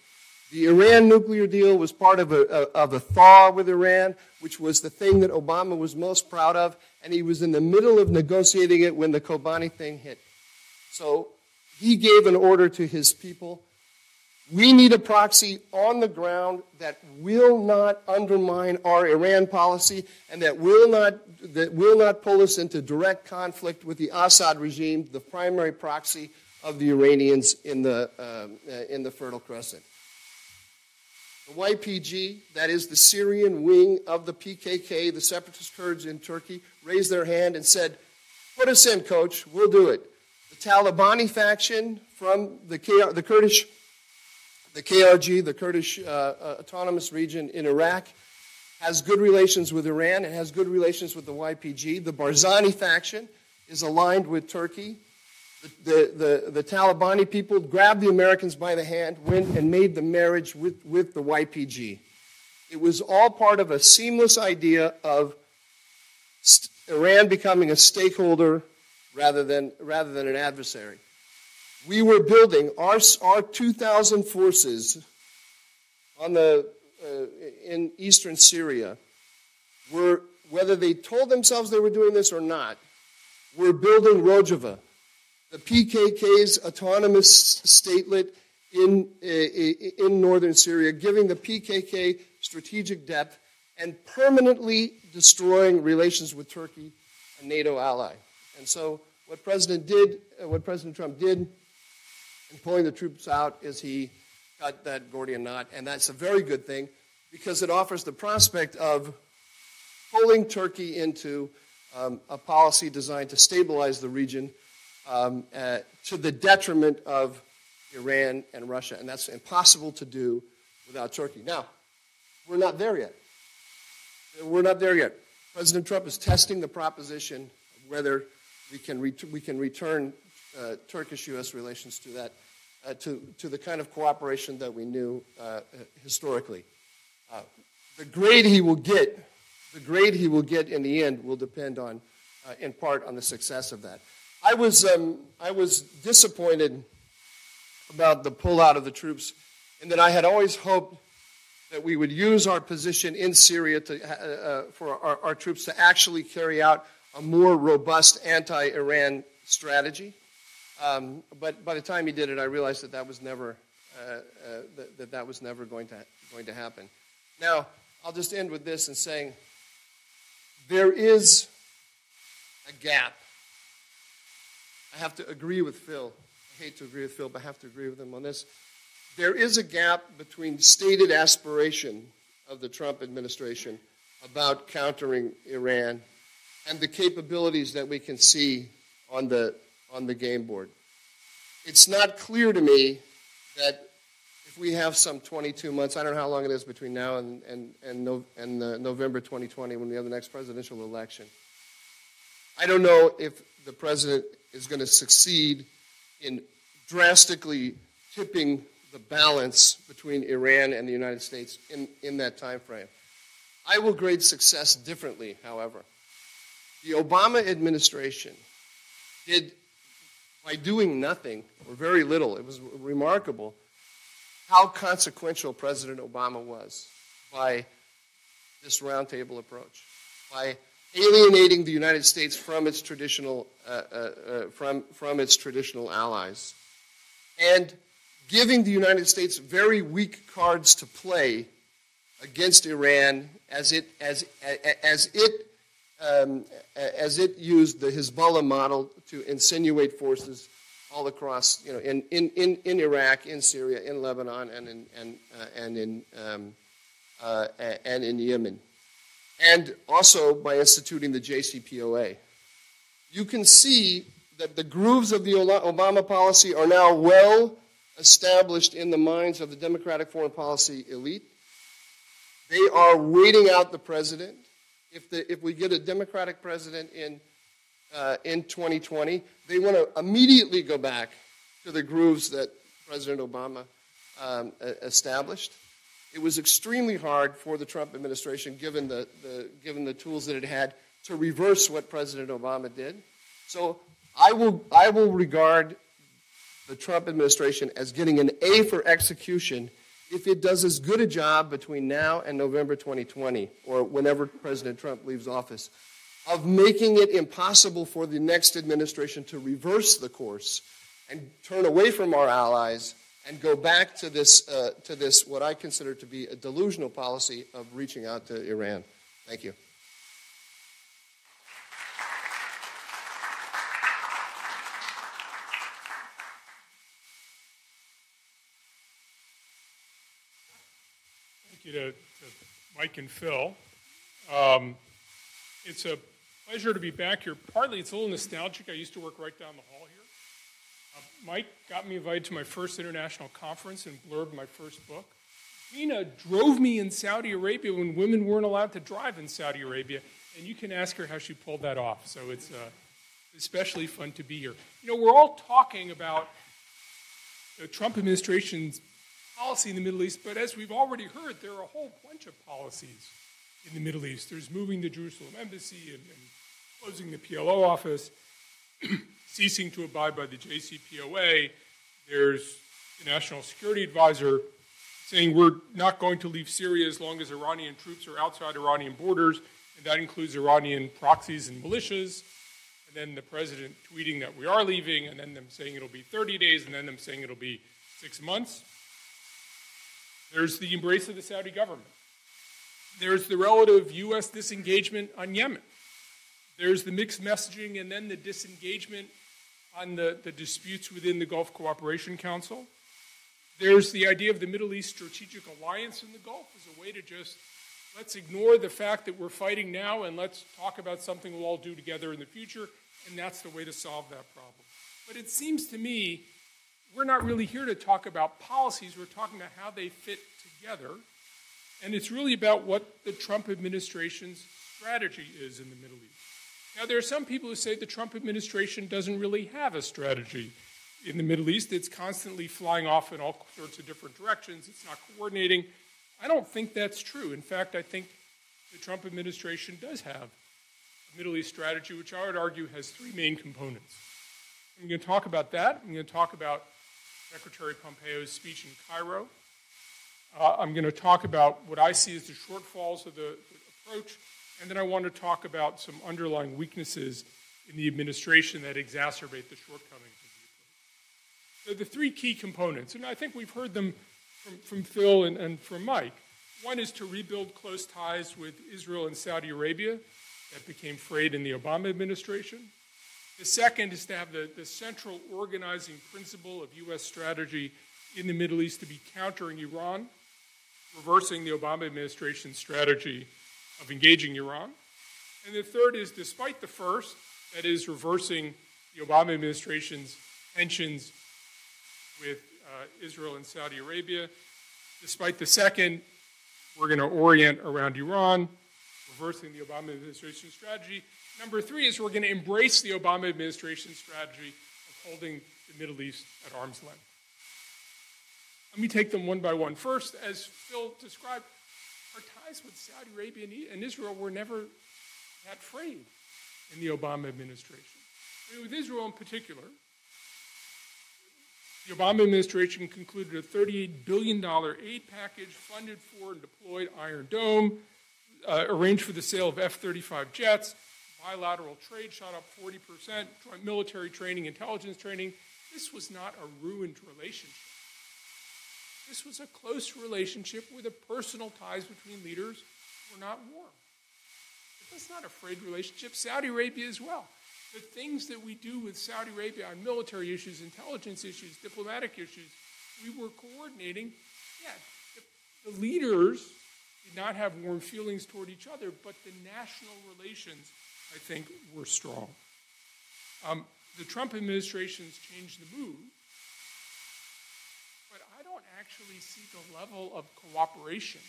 The Iran nuclear deal was part of a thaw with Iran, which was the thing that Obama was most proud of, and he was in the middle of negotiating it when the Kobani thing hit. So he gave an order to his people. We need a proxy on the ground that will not undermine our Iran policy and that will not pull us into direct conflict with the Assad regime, the primary proxy of the Iranians in the Fertile Crescent. The YPG, that is the Syrian wing of the PKK, the separatist Kurds in Turkey, raised their hand and said, put us in, coach, we'll do it. The Talabani faction from the Kurdish, the KRG, the Kurdish autonomous region in Iraq, has good relations with Iran and has good relations with the YPG. The Barzani faction is aligned with Turkey. The Talabani people grabbed the Americans by the hand, went and made the marriage with the YPG. It was all part of a seamless idea of Iran becoming a stakeholder rather than an adversary. We were building our 2,000 forces in eastern Syria. Whether they told themselves they were doing this or not, were building Rojava, the PKK's autonomous statelet in northern Syria, giving the PKK strategic depth and permanently destroying relations with Turkey, a NATO ally. And so what President Trump did in pulling the troops out is he cut that Gordian knot, and that's a very good thing because it offers the prospect of pulling Turkey into a policy designed to stabilize the region to the detriment of Iran and Russia. And that's impossible to do without Turkey. Now, we're not there yet. We're not there yet. President Trump is testing the proposition of whether we can return Turkish-U.S. relations to that, to the kind of cooperation that we knew historically. The grade he will get in the end will depend on, in part, on the success of that. I was disappointed about the pullout of the troops, in that I had always hoped that we would use our position in Syria for our troops to actually carry out a more robust anti-Iran strategy. But by the time he did it, I realized that was never going to happen. Now, I'll just end with this and saying there is a gap. I have to agree with Phil. I hate to agree with Phil, but I have to agree with him on this. There is a gap between stated aspiration of the Trump administration about countering Iran and the capabilities that we can see on the game board. It's not clear to me that if we have some 22 months, I don't know how long it is between now and November 2020 when we have the next presidential election. I don't know if the president is going to succeed in drastically tipping the balance between Iran and the United States in that time frame. I will grade success differently, however. The Obama administration did, by doing nothing, or very little, it was remarkable how consequential President Obama was by this roundtable approach, by alienating the United States from its traditional from its traditional allies, and giving the United States very weak cards to play against Iran as it used the Hezbollah model to insinuate forces all across, in Iraq, in Syria, in Lebanon, and in Yemen, and also by instituting the JCPOA. You can see that the grooves of the Obama policy are now well established in the minds of the Democratic foreign policy elite. They are waiting out the president. If we get a Democratic president in 2020, they want to immediately go back to the grooves that President Obama established. It was extremely hard for the Trump administration, given the tools that it had, to reverse what President Obama did. So I will regard the Trump administration as getting an A for execution if it does as good a job between now and November 2020, or whenever President Trump leaves office, of making it impossible for the next administration to reverse the course and turn away from our allies and go back to this what I consider to be a delusional policy of reaching out to Iran. Thank you. Thank you to Mike and Phil. It's a pleasure to be back here. Partly it's a little nostalgic. I used to work right down the hall here. Mike got me invited to my first international conference and blurbed my first book. Gina drove me in Saudi Arabia when women weren't allowed to drive in Saudi Arabia, and you can ask her how she pulled that off. So it's especially fun to be here. We're all talking about the Trump administration's policy in the Middle East, but as we've already heard, there are a whole bunch of policies in the Middle East. There's moving the Jerusalem embassy and closing the PLO office, ceasing to abide by the JCPOA. There's the National Security Advisor saying we're not going to leave Syria as long as Iranian troops are outside Iranian borders, and that includes Iranian proxies and militias. And then the president tweeting that we are leaving, and then them saying it'll be 30 days, and then them saying it'll be 6 months. There's the embrace of the Saudi government. There's the relative U.S. disengagement on Yemen. There's the mixed messaging and then the disengagement on the disputes within the Gulf Cooperation Council. There's the idea of the Middle East Strategic Alliance in the Gulf as a way to just, let's ignore the fact that we're fighting now and let's talk about something we'll all do together in the future, and that's the way to solve that problem. But it seems to me we're not really here to talk about policies. We're talking about how they fit together. And it's really about what the Trump administration's strategy is in the Middle East. Now, there are some people who say the Trump administration doesn't really have a strategy in the Middle East. It's constantly flying off in all sorts of different directions. It's not coordinating. I don't think that's true. In fact, I think the Trump administration does have a Middle East strategy, which I would argue has three main components. I'm going to talk about that. I'm going to talk about Secretary Pompeo's speech in Cairo. I'm going to talk about what I see as the shortfalls of the approach, and then I want to talk about some underlying weaknesses in the administration that exacerbate the shortcomings of the approach. So the three key components, and I think we've heard them from Phil and from Mike. One is to rebuild close ties with Israel and Saudi Arabia that became frayed in the Obama administration. The second is to have the central organizing principle of U.S. strategy in the Middle East to be countering Iran, reversing the Obama administration's strategy of engaging Iran. And the third is, despite the first, that is reversing the Obama administration's tensions with Israel and Saudi Arabia, despite the second, we're going to orient around Iran, reversing the Obama administration's strategy. Number three is we're going to embrace the Obama administration's strategy of holding the Middle East at arm's length. Let me take them one by one. First, as Phil described, our ties with Saudi Arabia and Israel were never that frayed in the Obama administration. I mean, with Israel in particular, the Obama administration concluded a $38 billion aid package, funded for and deployed Iron Dome, arranged for the sale of F-35 jets, bilateral trade shot up 40%, joint military training, intelligence training. This was not a ruined relationship. This was a close relationship where the personal ties between leaders were not warm. But that's not a frayed relationship. Saudi Arabia as well. The things that we do with Saudi Arabia on military issues, intelligence issues, diplomatic issues, we were coordinating. Yeah, the leaders did not have warm feelings toward each other, but the national relations, I think, were strong. The Trump administration's changed the mood, but I don't actually see the level of cooperation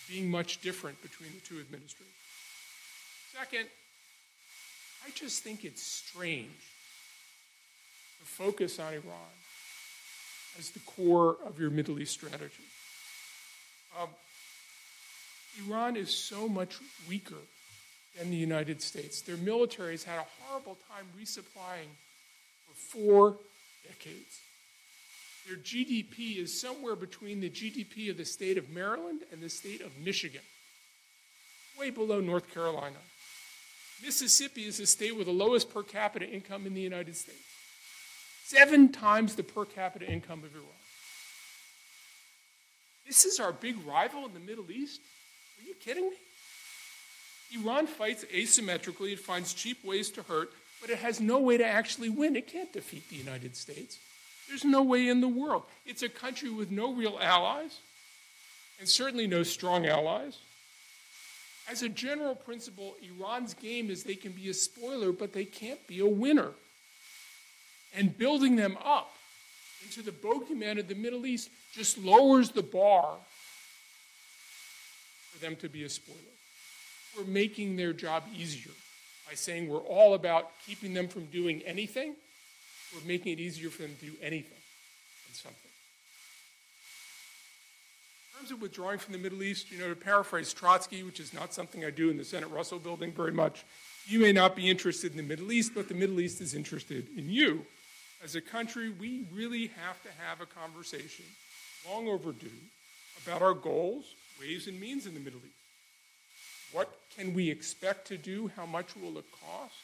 being much different between the two administrations. Second, I just think it's strange to focus on Iran as the core of your Middle East strategy. Iran is so much weaker than the United States. Their military has had a horrible time resupplying for 4 decades. Their GDP is somewhere between the GDP of the state of Maryland and the state of Michigan, way below North Carolina. Mississippi is the state with the lowest per capita income in the United States, 7 times the per capita income of Iran. This is our big rival in the Middle East? Are you kidding me? Iran fights asymmetrically. It finds cheap ways to hurt, but it has no way to actually win. It can't defeat the United States. There's no way in the world. It's a country with no real allies, and certainly no strong allies. As a general principle, Iran's game is they can be a spoiler, but they can't be a winner. And building them up into the bogeyman of the Middle East just lowers the bar for them to be a spoiler. We're making their job easier by saying we're all about keeping them from doing anything. We're making it easier for them to do anything and something. In terms of withdrawing from the Middle East, to paraphrase Trotsky, which is not something I do in the Senate Russell building very much, you may not be interested in the Middle East, but the Middle East is interested in you. As a country, we really have to have a conversation, long overdue, about our goals, ways, and means in the Middle East. What can we expect to do? How much will it cost?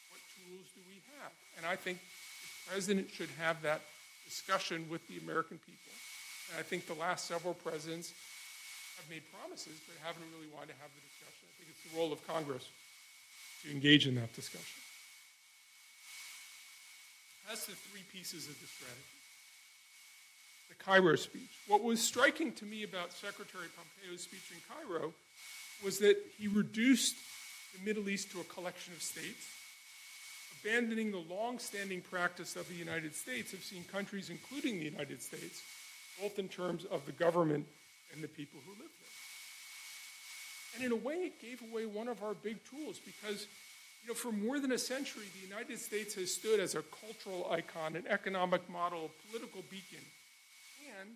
What tools do we have? And I think the president should have that discussion with the American people. And I think the last several presidents have made promises but haven't really wanted to have the discussion. I think it's the role of Congress to engage in that discussion. That's the 3 pieces of the strategy. The Cairo speech. What was striking to me about Secretary Pompeo's speech in Cairo was that he reduced the Middle East to a collection of states, abandoning the long-standing practice of the United States of seeing countries, including the United States, both in terms of the government and the people who live there. And in a way, it gave away one of our big tools because, for more than a century, the United States has stood as a cultural icon, an economic model, a political beacon, and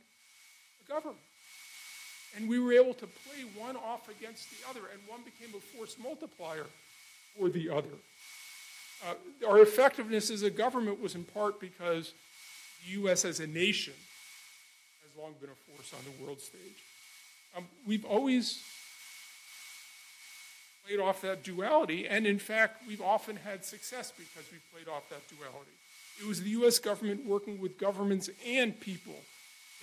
a government. And we were able to play one off against the other, and one became a force multiplier for the other. Our effectiveness as a government was in part because the U.S. as a nation has long been a force on the world stage. We've always played off that duality, and in fact, we've often had success because we played off that duality. It was the U.S. government working with governments and people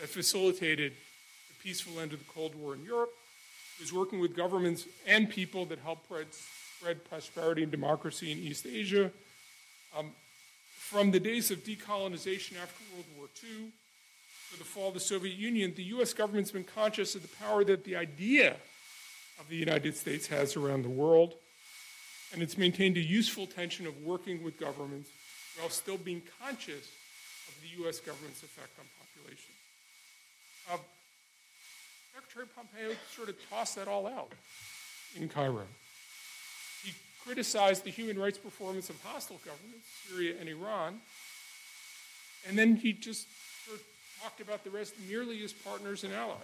that facilitated the peaceful end of the Cold War in Europe. It was working with governments and people that helped spread prosperity and democracy in East Asia. From the days of decolonization after World War II to the fall of the Soviet Union, the U.S. government's been conscious of the power that the idea of the United States has around the world, and it's maintained a useful tension of working with governments while still being conscious of the U.S. government's effect on population. Secretary Pompeo sort of tossed that all out in Cairo. He criticized the human rights performance of hostile governments, Syria and Iran, and then he just sort of talked about the rest merely as partners and allies.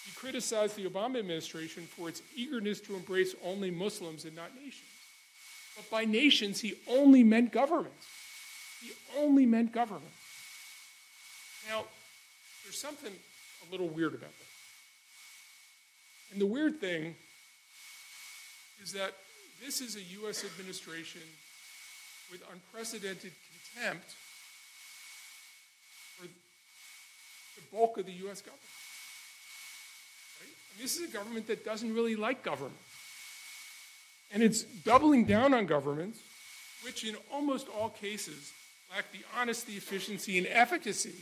He criticized the Obama administration for its eagerness to embrace only Muslims and not nations. But by nations, he only meant governments. He only meant governments. Now, there's something a little weird about that. And the weird thing is that this is a U.S. administration with unprecedented contempt for the bulk of the U.S. government. Right? And this is a government that doesn't really like government. And it's doubling down on governments, which in almost all cases lack the honesty, efficiency, and efficacy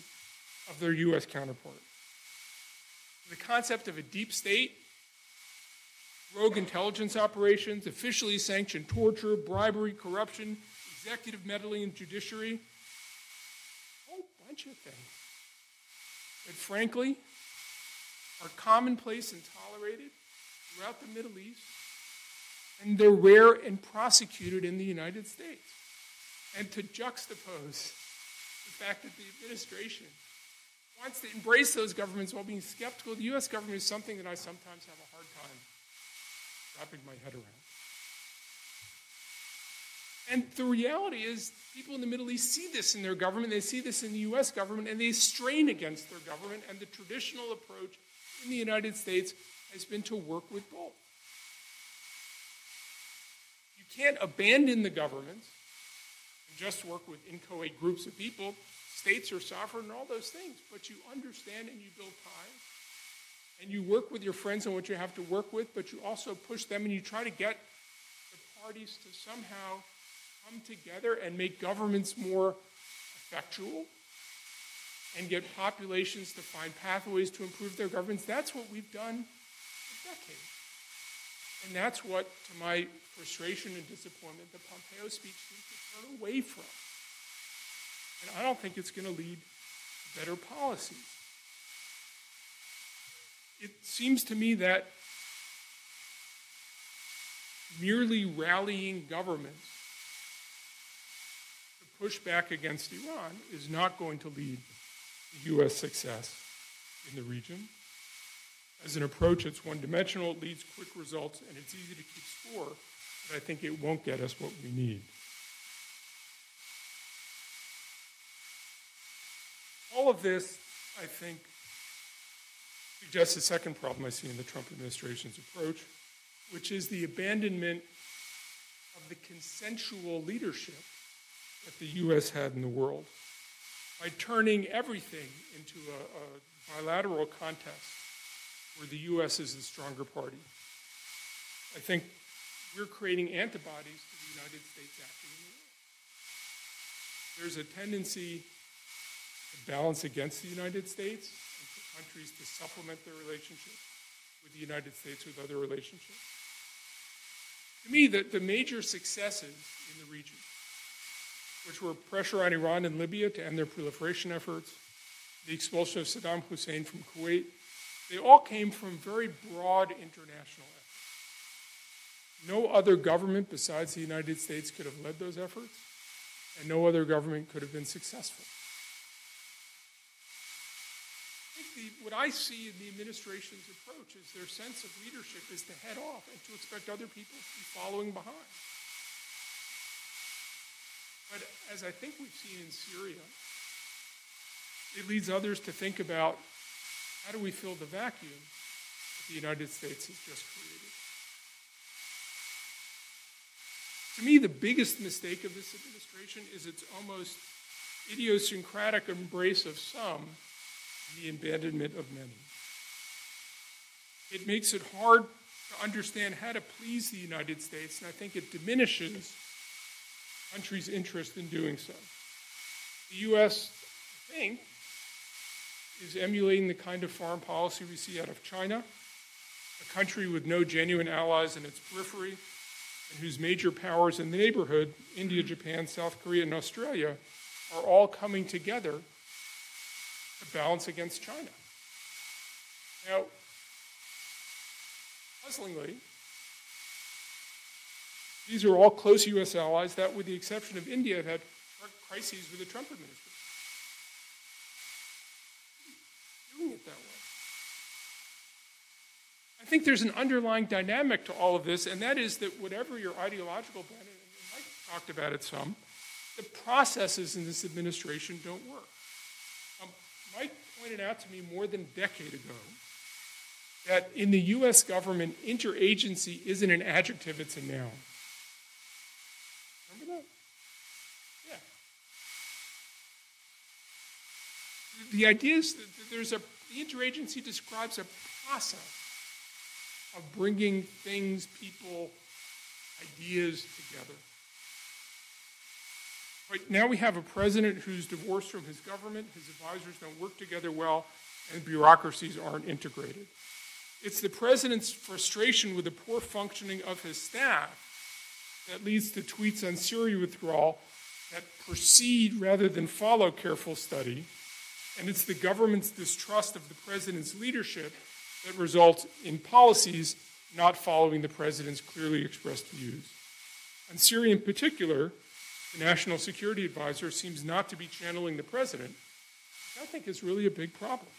of their U.S. counterpart. The concept of a deep state, rogue intelligence operations, officially sanctioned torture, bribery, corruption, executive meddling in judiciary, a whole bunch of things that frankly are commonplace and tolerated throughout the Middle East, and they're rare and prosecuted in the United States. And to juxtapose the fact that the administration wants to embrace those governments while being skeptical of the U.S. government is something that I sometimes have a hard time wrapping my head around. And the reality is people in the Middle East see this in their government, they see this in the U.S. government, and they strain against their government, and the traditional approach in the United States has been to work with both. You can't abandon the government and just work with inchoate groups of people. States are sovereign and all those things, but you understand and you build ties, and you work with your friends on what you have to work with, but you also push them and you try to get the parties to somehow come together and make governments more effectual and get populations to find pathways to improve their governments. That's what we've done for decades. And that's what, to my frustration and disappointment, the Pompeos speech seems to turn away from. And I don't think it's going to lead to better policies. It seems to me that merely rallying governments to push back against Iran is not going to lead to U.S. success in the region. As an approach, it's one-dimensional, it leads quick results, and it's easy to keep score, but I think it won't get us what we need. All of this, I think, suggests a second problem I see in the Trump administration's approach, which is the abandonment of the consensual leadership that the U.S. had in the world by turning everything into a bilateral contest where the U.S. is the stronger party. I think we're creating antibodies to the United States acting in the world. There's a tendency to balance against the United States and for countries to supplement their relationship with the United States with other relationships. To me, the major successes in the region, which were pressure on Iran and Libya to end their proliferation efforts, the expulsion of Saddam Hussein from Kuwait, they all came from very broad international efforts. No other government besides the United States could have led those efforts, and no other government could have been successful. I think what I see in the administration's approach is their sense of leadership is to head off and to expect other people to be following behind. But as I think we've seen in Syria, it leads others to think about how do we fill the vacuum that the United States has just created. To me, the biggest mistake of this administration is its almost idiosyncratic embrace of some and the abandonment of many. It makes it hard to understand how to please the United States, and I think it diminishes countries' interest in doing so. The U.S., I think, is emulating the kind of foreign policy we see out of China, a country with no genuine allies in its periphery, and whose major powers in the neighborhood, India, Japan, South Korea, and Australia, are all coming together to balance against China. Now, puzzlingly, these are all close U.S. allies that, with the exception of India, have had crises with the Trump administration. Doing it that way. I think there's an underlying dynamic to all of this, and that is that whatever your ideological bent, and it talked about it some. The processes in this administration don't work. Mike pointed out to me more than a decade ago that in the U.S. government, interagency isn't an adjective, it's a noun. Remember that? Yeah. The idea is that the interagency describes a process of bringing things, people, ideas together. Right now we have a president who's divorced from his government, his advisors don't work together well, and bureaucracies aren't integrated. It's the president's frustration with the poor functioning of his staff that leads to tweets on Syria withdrawal that precede rather than follow careful study, and it's the government's distrust of the president's leadership that results in policies not following the president's clearly expressed views. On Syria in particular, the National Security Advisor seems not to be channeling the president, which I think is really a big problem.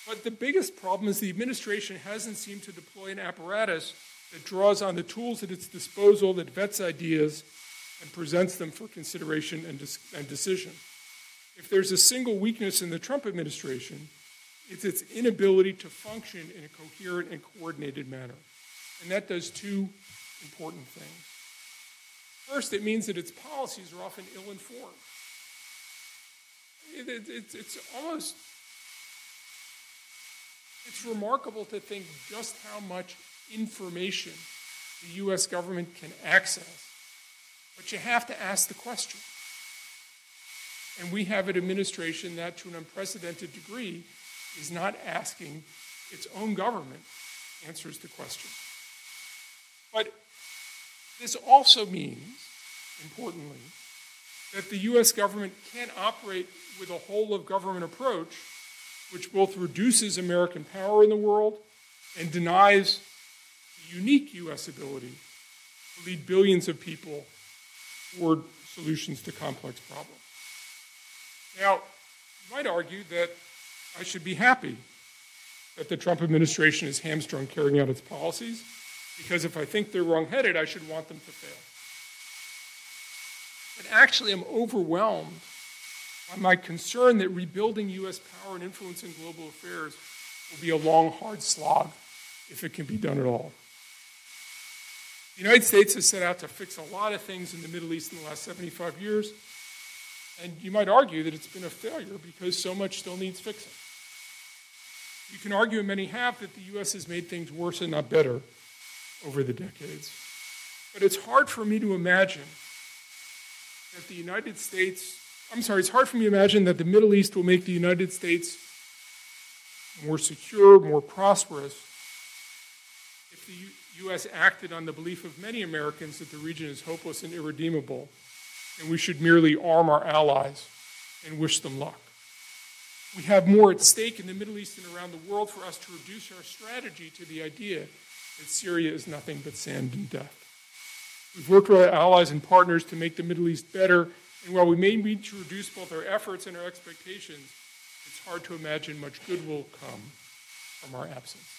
But the biggest problem is the administration hasn't seemed to deploy an apparatus that draws on the tools at its disposal, that vets ideas, and presents them for consideration and decision. If there's a single weakness in the Trump administration, it's its inability to function in a coherent and coordinated manner. And that does two important things. First, it means that its policies are often ill-informed. It's remarkable to think just how much information the U.S. government can access, but you have to ask the question. And we have an administration that, to an unprecedented degree, is not asking its own government answers the question. But this also means, importantly, that the U.S. government can't operate with a whole-of-government approach which both reduces American power in the world and denies the unique U.S. ability to lead billions of people toward solutions to complex problems. Now, you might argue that I should be happy that the Trump administration is hamstrung carrying out its policies, because if I think they're wrong-headed, I should want them to fail. But actually, I'm overwhelmed by my concern that rebuilding U.S. power and influence in global affairs will be a long, hard slog if it can be done at all. The United States has set out to fix a lot of things in the Middle East in the last 75 years, and you might argue that it's been a failure because so much still needs fixing. You can argue, and many have, that the U.S. has made things worse and not better over the decades. But it's hard for me to imagine that it's hard for me to imagine that the Middle East will make the United States more secure, more prosperous, if the U.S. acted on the belief of many Americans that the region is hopeless and irredeemable, and we should merely arm our allies and wish them luck. We have more at stake in the Middle East and around the world for us to reduce our strategy to the idea that Syria is nothing but sand and death. We've worked with our allies and partners to make the Middle East better, and while we may need to reduce both our efforts and our expectations, it's hard to imagine much good will come from our absence.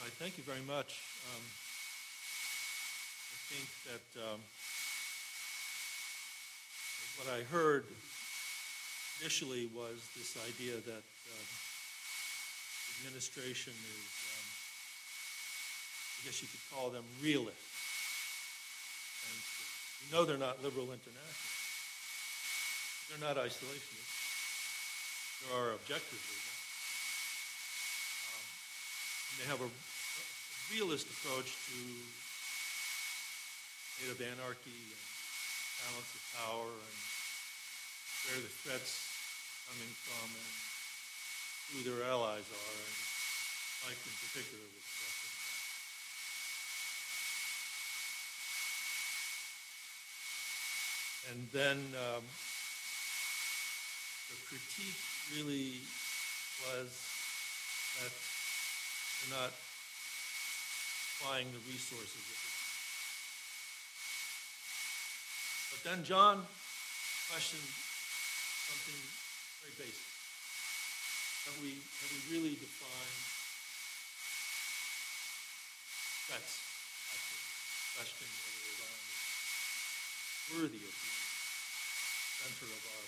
All right, thank you very much. I think that what I heard initially was this idea that administration is, I guess you could call them realists. And we know they're not liberal internationalists. They're not isolationists. There are objectively not. They have a realist approach to state of anarchy and balance of power and where the threats are coming from. And who their allies are, and Mike in particular was stressing that. And then the critique really was that they're not applying the resources that we. But then John questioned something very basic. Have we really defined threats? Questioning whether Iran is worthy of being the center of our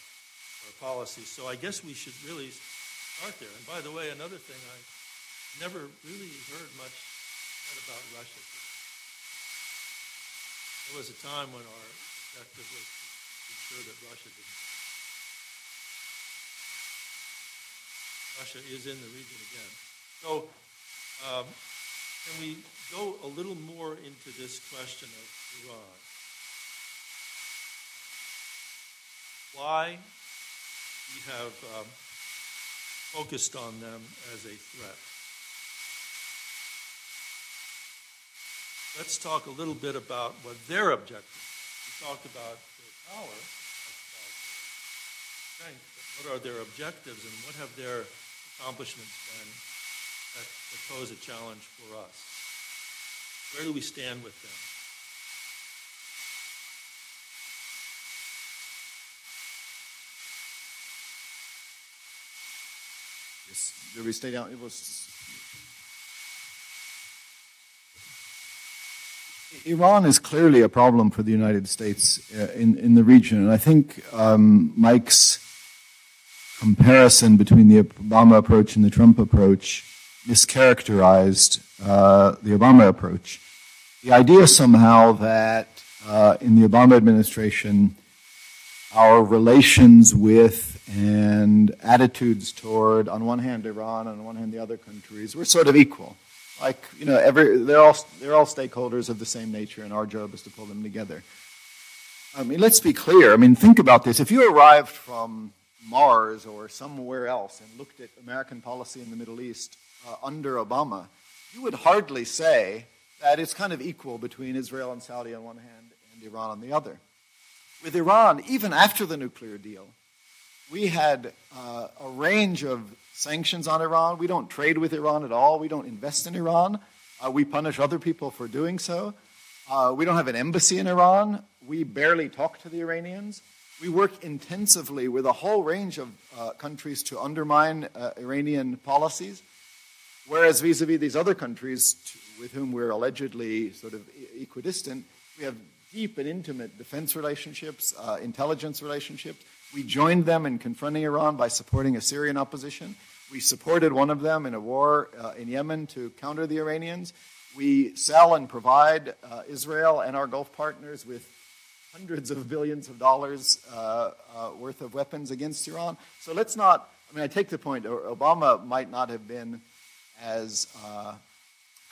policy. So I guess we should really start there. And by the way, another thing, I never really heard much about Russia. There was a time when our objective was to be sure that Russia didn't. Russia is in the region again. So can we go a little more into this question of Iran? Why we have focused on them as a threat? Let's talk a little bit about what their objectives are. We talked about their power, we talked about their strength, but what are their objectives and what have their accomplishments been that pose a challenge for us? Where do we stand with them? Yes. Did we stay down? It was. Iran is clearly a problem for the United States in the region, and I think Mike's comparison between the Obama approach and the Trump approach mischaracterized the Obama approach. The idea somehow that in the Obama administration, our relations with and attitudes toward, on one hand, Iran, and on one hand, the other countries, were sort of equal. Like, you know, they're all stakeholders of the same nature, and our job is to pull them together. I mean, let's be clear. I mean, think about this. If you arrived from Mars or somewhere else and looked at American policy in the Middle East under Obama, you would hardly say that it's kind of equal between Israel and Saudi on one hand and Iran on the other. With Iran, even after the nuclear deal, we had a range of sanctions on Iran. We don't trade with Iran at all. We don't invest in Iran. We punish other people for doing so. We don't have an embassy in Iran. We barely talk to the Iranians. We work intensively with a whole range of countries to undermine Iranian policies, whereas vis-a-vis these other countries with whom we're allegedly sort of equidistant, we have deep and intimate defense relationships, intelligence relationships. We joined them in confronting Iran by supporting a Syrian opposition. We supported one of them in a war in Yemen to counter the Iranians. We sell and provide Israel and our Gulf partners with hundreds of billions of dollars worth of weapons against Iran. So let's not, I mean, I take the point, Obama might not have been as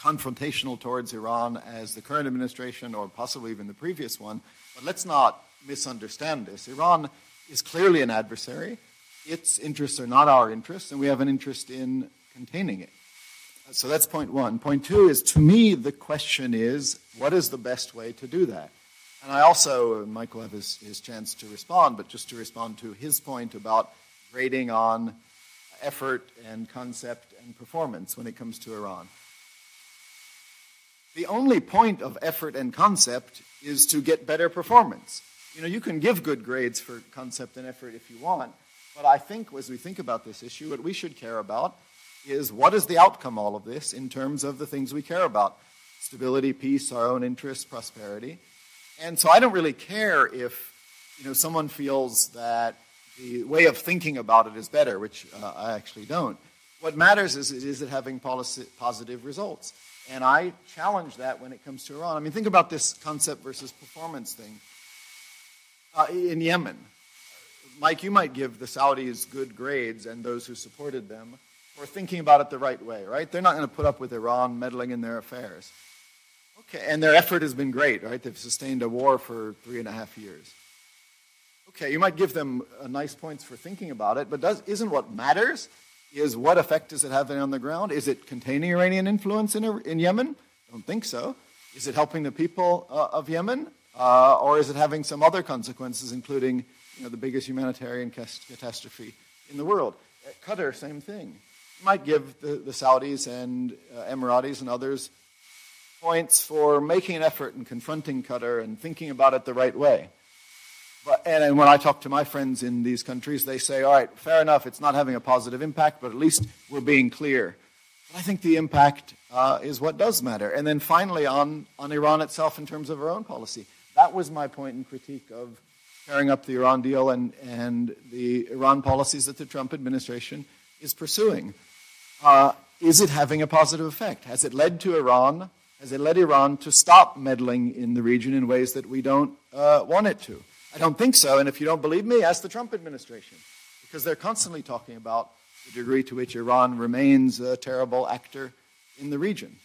confrontational towards Iran as the current administration or possibly even the previous one, but let's not misunderstand this. Iran is clearly an adversary. Its interests are not our interests, and we have an interest in containing it. So that's point one. Point two is, to me, the question is, what is the best way to do that? And I also, Mike will have his chance to respond, but just to respond to his point about grading on effort and concept and performance when it comes to Iran. The only point of effort and concept is to get better performance. You know, you can give good grades for concept and effort if you want, but I think as we think about this issue, what we should care about is what is the outcome of all of this in terms of the things we care about: stability, peace, our own interests, prosperity. And so I don't really care if, you know, someone feels that the way of thinking about it is better, which I actually don't. What matters is it having positive results. And I challenge that when it comes to Iran. I mean, think about this concept versus performance thing. In Yemen, Mike, you might give the Saudis good grades and those who supported them for thinking about it the right way, right? They're not going to put up with Iran meddling in their affairs. Okay, and their effort has been great, right? They've sustained a war for 3.5 years. Okay, you might give them nice points for thinking about it, but isn't what matters is what effect is it having on the ground? Is it containing Iranian influence in Yemen? I don't think so. Is it helping the people of Yemen? Or is it having some other consequences, including the biggest humanitarian catastrophe in the world? At Qatar, same thing. You might give the Saudis and Emiratis and others points for making an effort in confronting Qatar and thinking about it the right way. And when I talk to my friends in these countries, they say, all right, fair enough, it's not having a positive impact, but at least we're being clear. But I think the impact is what does matter. And then finally on Iran itself in terms of our own policy. That was my point in critique of tearing up the Iran deal and the Iran policies that the Trump administration is pursuing. Is it having a positive effect? Has it led Iran to stop meddling in the region in ways that we don't want it to? I don't think so, and if you don't believe me, ask the Trump administration, because they're constantly talking about the degree to which Iran remains a terrible actor in the region.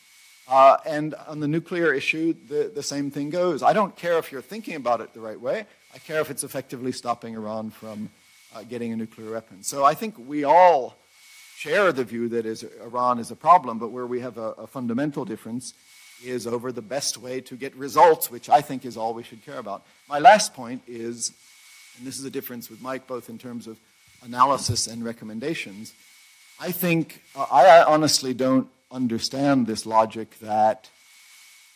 And on the nuclear issue, the same thing goes. I don't care if you're thinking about it the right way. I care if it's effectively stopping Iran from getting a nuclear weapon. So I think we all share the view that Iran is a problem, but where we have a fundamental difference is over the best way to get results, which I think is all we should care about. My last point is, and this is a difference with Mike both in terms of analysis and recommendations, I think I honestly don't understand this logic that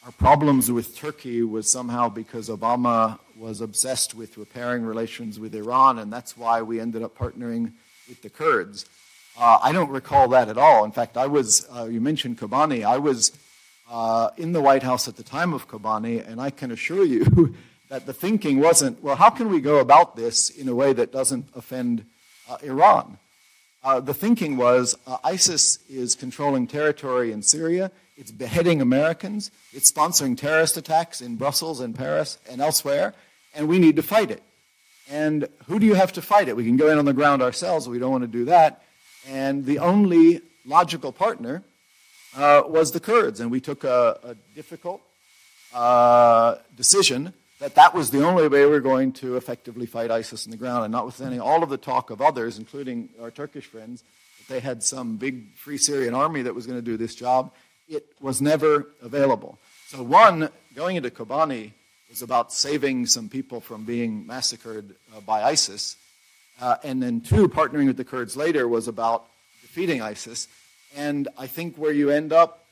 our problems with Turkey was somehow because Obama was obsessed with repairing relations with Iran, and that's why we ended up partnering with the Kurds. I don't recall that at all. In fact, you mentioned Kobani. I was in the White House at the time of Kobani, and I can assure you that the thinking wasn't, well, how can we go about this in a way that doesn't offend Iran? The thinking was ISIS is controlling territory in Syria, it's beheading Americans, it's sponsoring terrorist attacks in Brussels and Paris and elsewhere, and we need to fight it. And who do you have to fight it? We can go in on the ground ourselves, we don't want to do that. And the only logical partner was the Kurds, and we took a difficult decision that was the only way we're going to effectively fight ISIS on the ground, and notwithstanding all of the talk of others, including our Turkish friends, that they had some big Free Syrian army that was going to do this job, it was never available. So one, going into Kobani was about saving some people from being massacred by ISIS, and then two, partnering with the Kurds later was about defeating ISIS. And I think where you end up,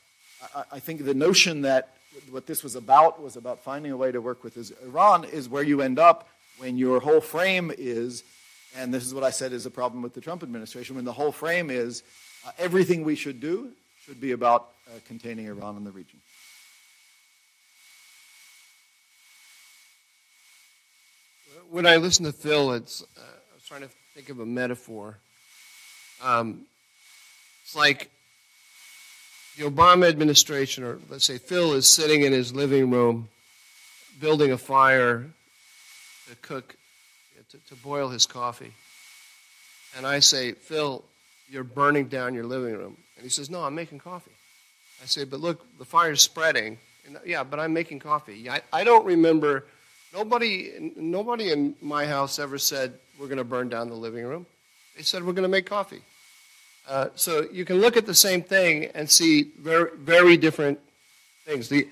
I think the notion that what this was about finding a way to work with Iran is where you end up when your whole frame is, and this is what I said is a problem with the Trump administration, when the whole frame is everything we should do should be about containing Iran in the region. When I listen to Phil, I was trying to think of a metaphor. It's like the Obama administration, or let's say Phil is sitting in his living room building a fire to cook, to boil his coffee. And I say, Phil, you're burning down your living room. And he says, no, I'm making coffee. I say, but look, the fire's spreading. And, yeah, but I'm making coffee. I don't remember, nobody in my house ever said, we're going to burn down the living room. They said, we're going to make coffee. So you can look at the same thing and see very, very different things. The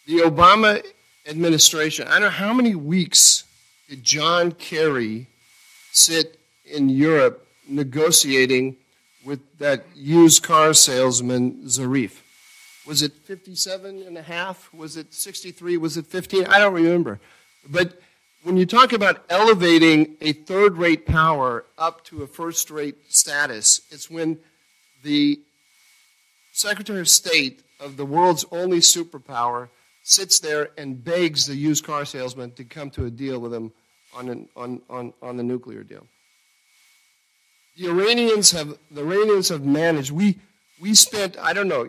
Obama administration, I don't know how many weeks did John Kerry sit in Europe negotiating with that used car salesman Zarif. Was it 57 and a half? Was it 63? Was it 15? I don't remember. But when you talk about elevating a third-rate power up to a first-rate status, it's when the Secretary of State of the world's only superpower sits there and begs the used car salesman to come to a deal with him on the nuclear deal. The Iranians have managed. We spent, I don't know,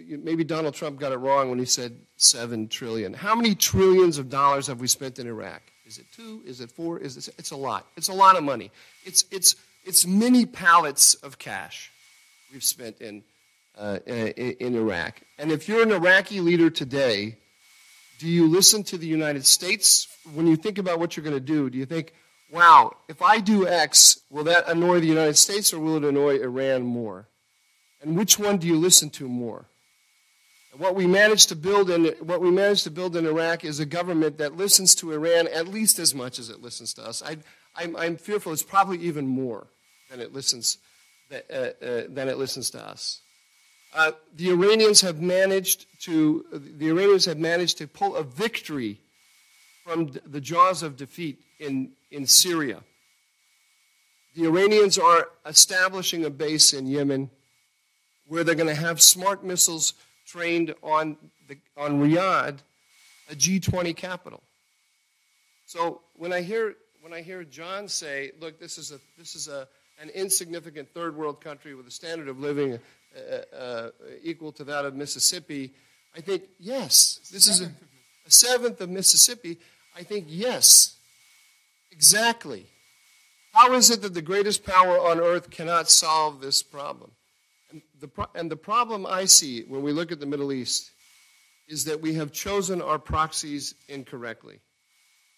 maybe Donald Trump got it wrong when he said $7 trillion. How many trillions of dollars have we spent in Iraq? Is it 2? Is it 4? It's a lot. It's a lot of money. It's many pallets of cash we've spent in Iraq. And if you're an Iraqi leader today, do you listen to the United States? When you think about what you're going to do you think, wow, if I do X, will that annoy the United States or will it annoy Iran more? And which one do you listen to more? And what we managed to build in Iraq is a government that listens to Iran at least as much as it listens to us. I'm fearful it's probably even more than it listens to us. The Iranians have managed to pull a victory from the jaws of defeat in Syria. The Iranians are establishing a base in Yemen where they're going to have smart missiles trained on Riyadh, a G20 capital. So when I hear John say, "Look, this is an insignificant third world country with a standard of living equal to that of Mississippi," I think yes, this is a seventh of Mississippi. I think yes, exactly. How is it that the greatest power on earth cannot solve this problem? And the problem I see when we look at the Middle East is that we have chosen our proxies incorrectly.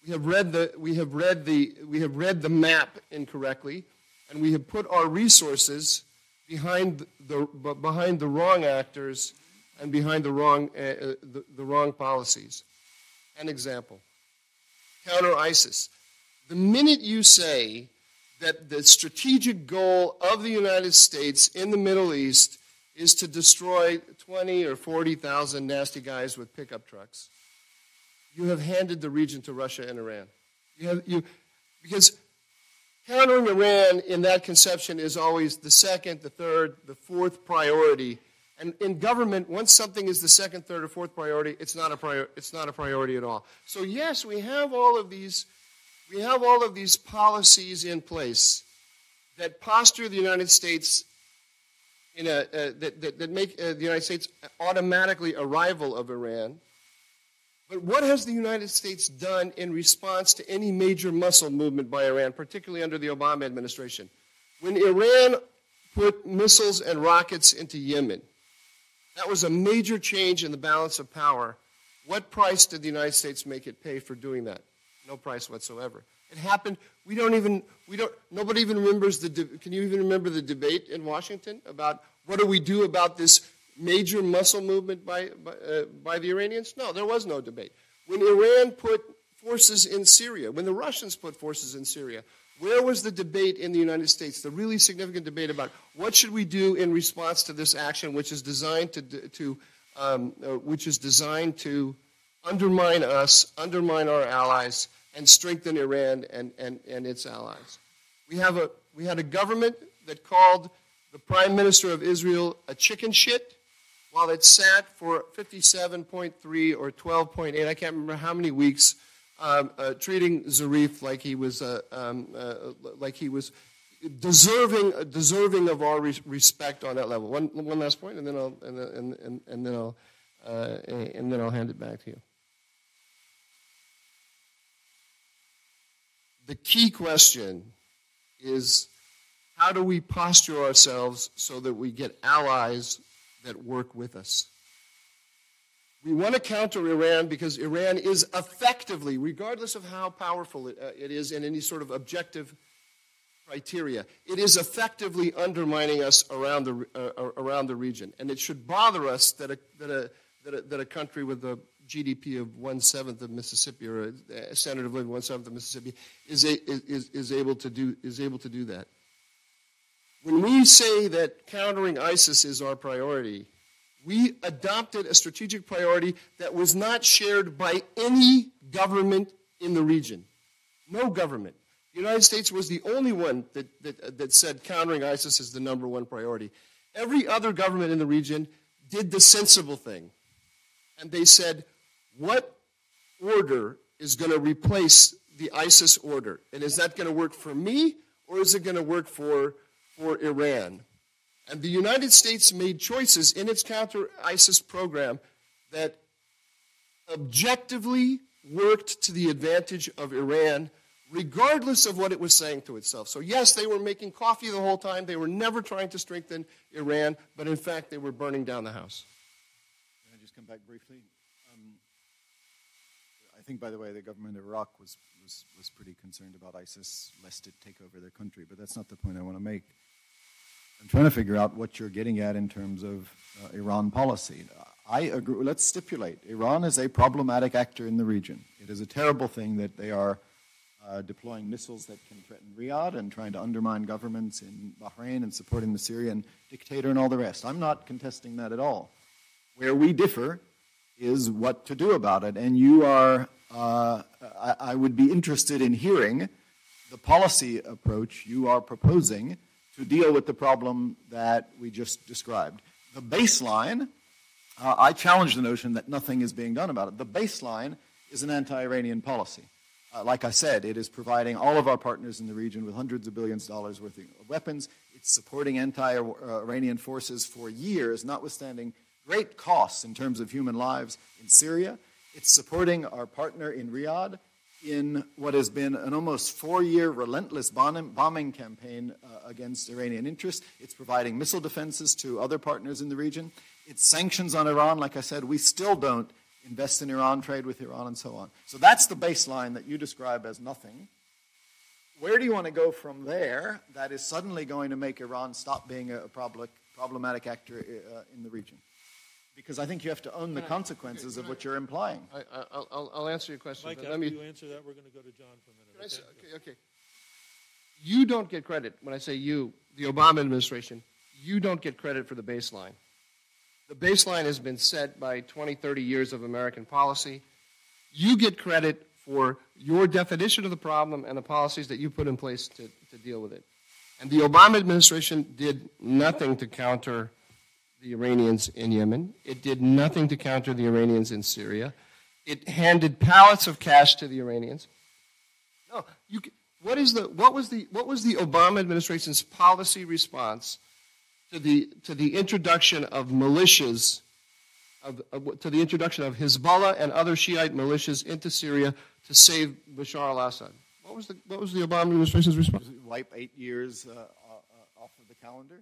We have read the map incorrectly, and we have put our resources behind the wrong actors and behind the wrong policies. An example: counter ISIS. The minute you say that the strategic goal of the United States in the Middle East is to destroy 20 or 40,000 nasty guys with pickup trucks, you have handed the region to Russia and Iran. Because countering Iran in that conception is always the second, the third, the fourth priority. And in government, once something is the second, third, or fourth priority, it's not a priority at all. So yes, we have all of these policies in place that posture the United States that make the United States automatically a rival of Iran. But what has the United States done in response to any major muscle movement by Iran, particularly under the Obama administration? When Iran put missiles and rockets into Yemen, that was a major change in the balance of power. What price did the United States make it pay for doing that? No price whatsoever. It happened. Nobody even remembers can you even remember the debate in Washington about what do we do about this major muscle movement by the Iranians? No, there was no debate. When Iran put forces in Syria, when the Russians put forces in Syria, where was the debate in the United States, the really significant debate about what should we do in response to this action, which is designed to undermine us, undermine our allies, and strengthen Iran and its allies? We had a government that called the Prime Minister of Israel a chicken shit, while it sat for 57.3 or 12.8, I can't remember how many weeks, treating Zarif like he was deserving of our respect on that level. One last point, and then I'll hand it back to you. The key question is, how do we posture ourselves so that we get allies that work with us? We want to counter Iran because Iran is effectively, regardless of how powerful it is in any sort of objective criteria, it is effectively undermining us around the region. And it should bother us that a country with a GDP of 1/7 of Mississippi, or a standard of living 1/7 of Mississippi, is able to do that. When we say that countering ISIS is our priority, we adopted a strategic priority that was not shared by any government in the region. No government. The United States was the only one that said countering ISIS is the number one priority. Every other government in the region did the sensible thing. And they said, what order is going to replace the ISIS order? And is that going to work for me, or is it going to work for Iran? And the United States made choices in its counter-ISIS program that objectively worked to the advantage of Iran, regardless of what it was saying to itself. So yes, they were making coffee the whole time. They were never trying to strengthen Iran, but in fact, they were burning down the house. Can I just come back briefly? I think, by the way, the government of Iraq was pretty concerned about ISIS, lest it take over their country. But that's not the point I want to make. I'm trying to figure out what you're getting at in terms of Iran policy. I agree. Let's stipulate. Iran is a problematic actor in the region. It is a terrible thing that they are deploying missiles that can threaten Riyadh and trying to undermine governments in Bahrain and supporting the Syrian dictator and all the rest. I'm not contesting that at all. Where we differ is what to do about it. And you are, I would be interested in hearing the policy approach you are proposing to deal with the problem that we just described. The baseline, I challenge the notion that nothing is being done about it. The baseline is an anti-Iranian policy. Like I said, it is providing all of our partners in the region with hundreds of billions of dollars worth of weapons. It's supporting anti-Iranian forces for years, notwithstanding great costs in terms of human lives in Syria. It's supporting our partner in Riyadh in what has been an almost 4-year relentless bombing campaign against Iranian interests. It's providing missile defenses to other partners in the region. It's sanctions on Iran. Like I said, we still don't invest in Iran, trade with Iran, and so on. So that's the baseline that you describe as nothing. Where do you want to go from there that is suddenly going to make Iran stop being a problematic actor in the region? Because I think you have to own the consequences of what you're implying. I'll answer your question. Mike, after you answer that, we're going to go to John for a minute. Okay. You don't get credit. When I say you, the Obama administration, you don't get credit for the baseline. The baseline has been set by 20, 30 years of American policy. You get credit for your definition of the problem and the policies that you put in place to deal with it. And the Obama administration did nothing to counter the Iranians in Yemen. It did nothing to counter the Iranians in Syria. It handed pallets of cash to the Iranians. No, what was the Obama administration's policy response to the introduction of militias, to the introduction of Hezbollah and other Shiite militias into Syria to save Bashar al-Assad? What was the Obama administration's response? Wipe 8 years off of the calendar.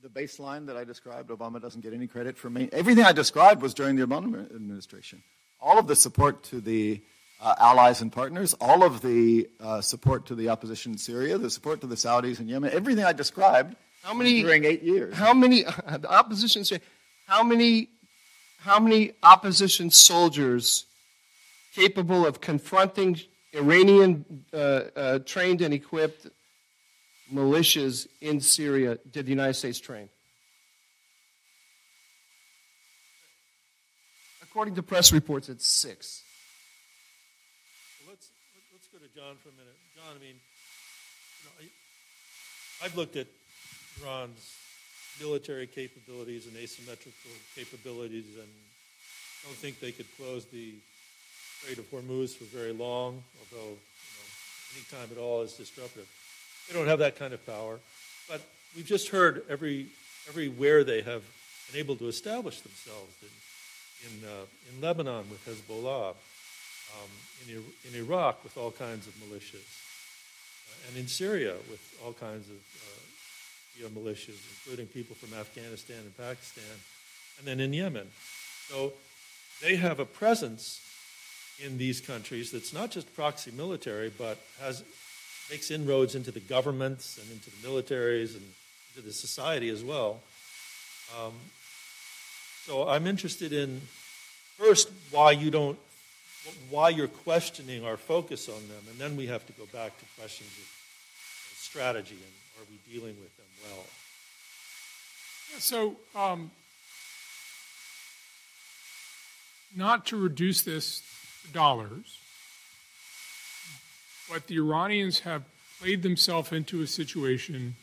The baseline that I described, Obama doesn't get any credit for me. Everything I described was during the Obama administration. All of the support to the allies and partners, all of the support to the opposition in Syria, the support to the Saudis in Yemen, everything I described during 8 years. How many the opposition say? How many opposition soldiers capable of confronting Iranian trained and equipped militias in Syria did the United States train? According to press reports, it's 6. Well, let's go to John for a minute. John, I mean, I've looked at Iran's military capabilities and asymmetrical capabilities, and don't think they could close the Strait of Hormuz for very long, although any time at all is disruptive. They don't have that kind of power, but we've just heard everywhere they have been able to establish themselves in Lebanon with Hezbollah, in Iraq with all kinds of militias, and in Syria with all kinds of militias, including people from Afghanistan and Pakistan, and then in Yemen. So they have a presence in these countries that's not just proxy military, but makes inroads into the governments and into the militaries and into the society as well. So I'm interested in, first, why you're questioning our focus on them, and then we have to go back to questions of strategy and are we dealing with them well? Yeah, so not to reduce this to dollars, but the Iranians have played themselves into a situation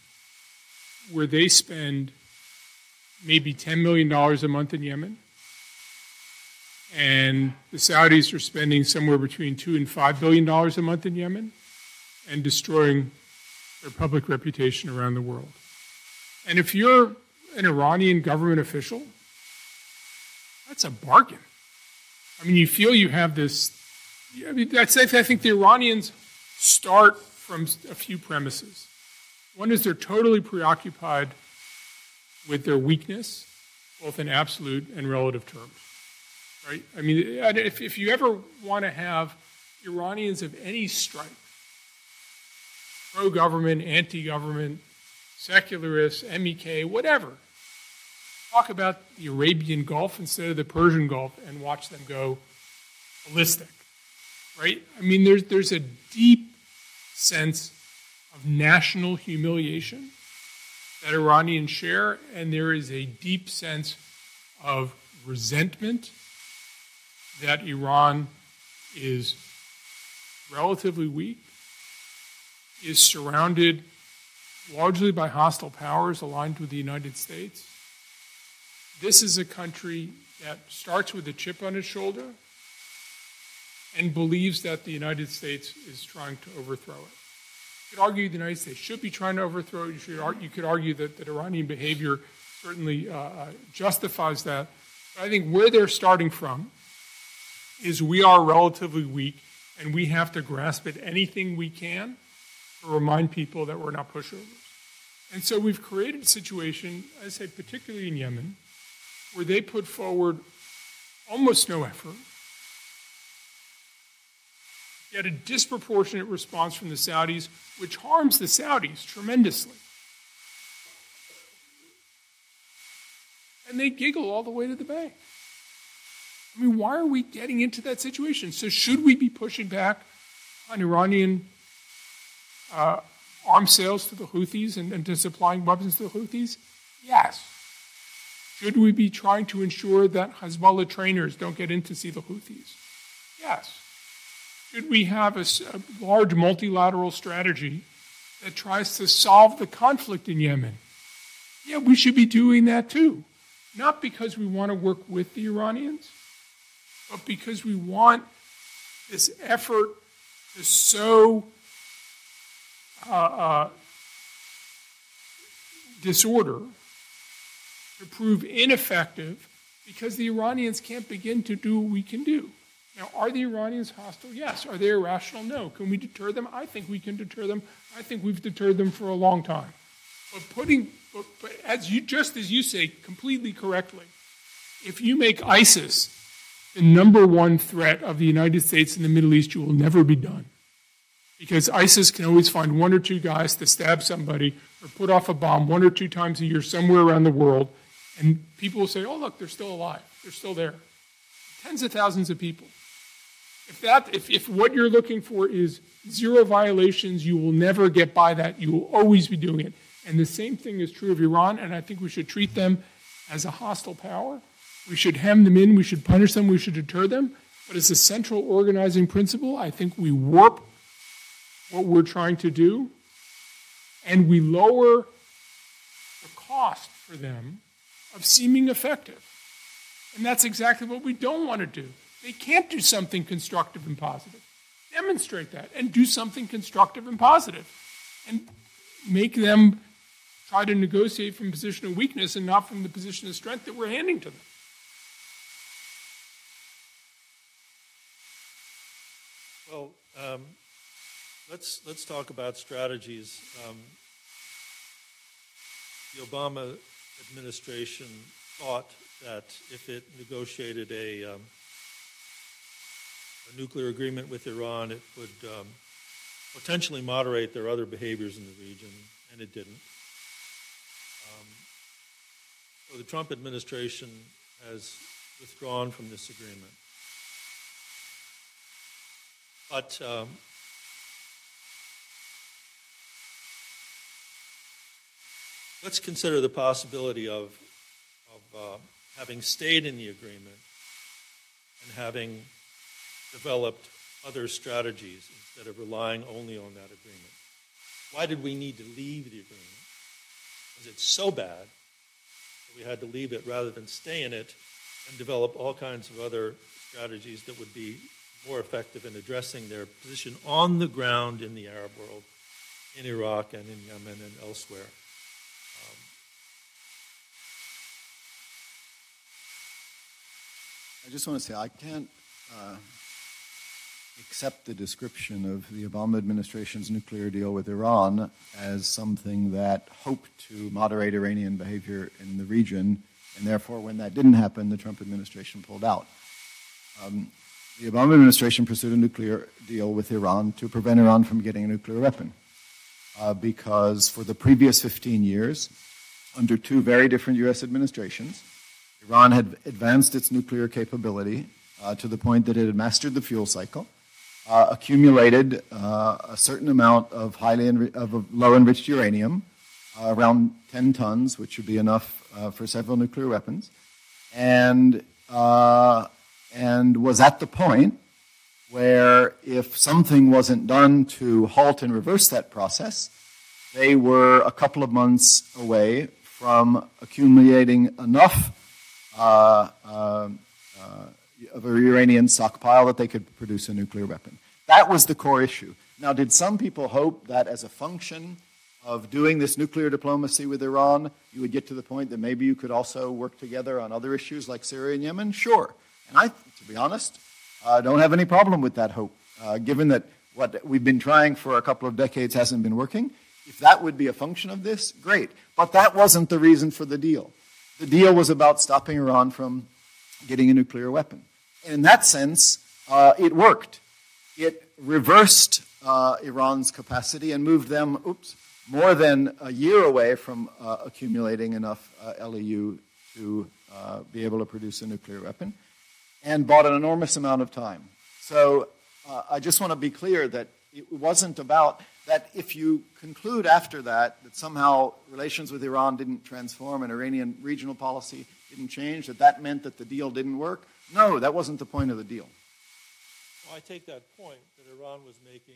where they spend maybe $10 million a month in Yemen, and the Saudis are spending somewhere between $2 and $5 billion a month in Yemen and destroying their public reputation around the world. And if you're an Iranian government official, that's a bargain. I mean, you feel you have this. I think the Iranians start from a few premises. One is they're totally preoccupied with their weakness, both in absolute and relative terms. right? I mean, if you ever want to have Iranians of any stripe, pro-government, anti-government, secularists, MEK, whatever, talk about the Arabian Gulf instead of the Persian Gulf and watch them go ballistic, right? I mean, there's a deep sense of national humiliation that Iranians share, and there is a deep sense of resentment that Iran is relatively weak, is surrounded largely by hostile powers aligned with the United States. This is a country that starts with a chip on its shoulder and believes that the United States is trying to overthrow it. You could argue the United States should be trying to overthrow it. You could argue that Iranian behavior certainly justifies that. But I think where they're starting from is we are relatively weak, and we have to grasp at anything we can to remind people that we're not pushovers. And so we've created a situation, I say particularly in Yemen, where they put forward almost no effort, get a disproportionate response from the Saudis, which harms the Saudis tremendously. And they giggle all the way to the bank. I mean, why are we getting into that situation? So should we be pushing back on Iranian arms sales to the Houthis and to supplying weapons to the Houthis? Yes. Should we be trying to ensure that Hezbollah trainers don't get in to see the Houthis? Yes. Should we have a large multilateral strategy that tries to solve the conflict in Yemen? Yeah, we should be doing that too. Not because we want to work with the Iranians, but because we want this effort to sow disorder to prove ineffective because the Iranians can't begin to do what we can do. Now, are the Iranians hostile? Yes. Are they irrational? No. Can we deter them? I think we can deter them. I think we've deterred them for a long time. But as you say completely correctly, if you make ISIS the number one threat of the United States in the Middle East, you will never be done. Because ISIS can always find one or two guys to stab somebody or put off a bomb one or two times a year somewhere around the world, and people will say, oh, look, they're still alive. They're still there. Tens of thousands of people. If what you're looking for is zero violations, you will never get by that. You will always be doing it. And the same thing is true of Iran, and I think we should treat them as a hostile power. We should hem them in. We should punish them. We should deter them. But as a central organizing principle, I think we warp what we're trying to do, and we lower the cost for them of seeming effective. And that's exactly what we don't want to do. They can't do something constructive and positive. Demonstrate that and do something constructive and positive. And make them try to negotiate from a position of weakness and not from the position of strength that we're handing to them. Well, let's talk about strategies. The Obama administration thought that if it negotiated a nuclear agreement with Iran, it would potentially moderate their other behaviors in the region, and it didn't. So the Trump administration has withdrawn from this agreement. But let's consider the possibility of having stayed in the agreement and having developed other strategies instead of relying only on that agreement. Why did we need to leave the agreement? Was it so bad that we had to leave it rather than stay in it and develop all kinds of other strategies that would be more effective in addressing their position on the ground in the Arab world, in Iraq and in Yemen and elsewhere? I just want to say I can't accept the description of the Obama administration's nuclear deal with Iran as something that hoped to moderate Iranian behavior in the region, and therefore when that didn't happen, the Trump administration pulled out. the Obama administration pursued a nuclear deal with Iran to prevent Iran from getting a nuclear weapon. Because for the previous 15 years, under two very different U.S. administrations, Iran had advanced its nuclear capability to the point that it had mastered the fuel cycle, accumulated a certain amount of low-enriched uranium, around 10 tons, which would be enough for several nuclear weapons, and was at the point where if something wasn't done to halt and reverse that process, they were a couple of months away from accumulating enough of a uranium stockpile that they could produce a nuclear weapon. That was the core issue. Now, did some people hope that as a function of doing this nuclear diplomacy with Iran, you would get to the point that maybe you could also work together on other issues like Syria and Yemen? Sure. And I, to be honest, don't have any problem with that hope, given that what we've been trying for a couple of decades hasn't been working. If that would be a function of this, great. But that wasn't the reason for the deal. The deal was about stopping Iran from getting a nuclear weapon. And in that sense, it worked. It reversed Iran's capacity and moved them, more than a year away from accumulating enough LEU to be able to produce a nuclear weapon, and bought an enormous amount of time. So I just want to be clear that it wasn't about that if you conclude after that somehow relations with Iran didn't transform and Iranian regional policy didn't change, that meant that the deal didn't work. No, that wasn't the point of the deal. Well, I take that point, that Iran was making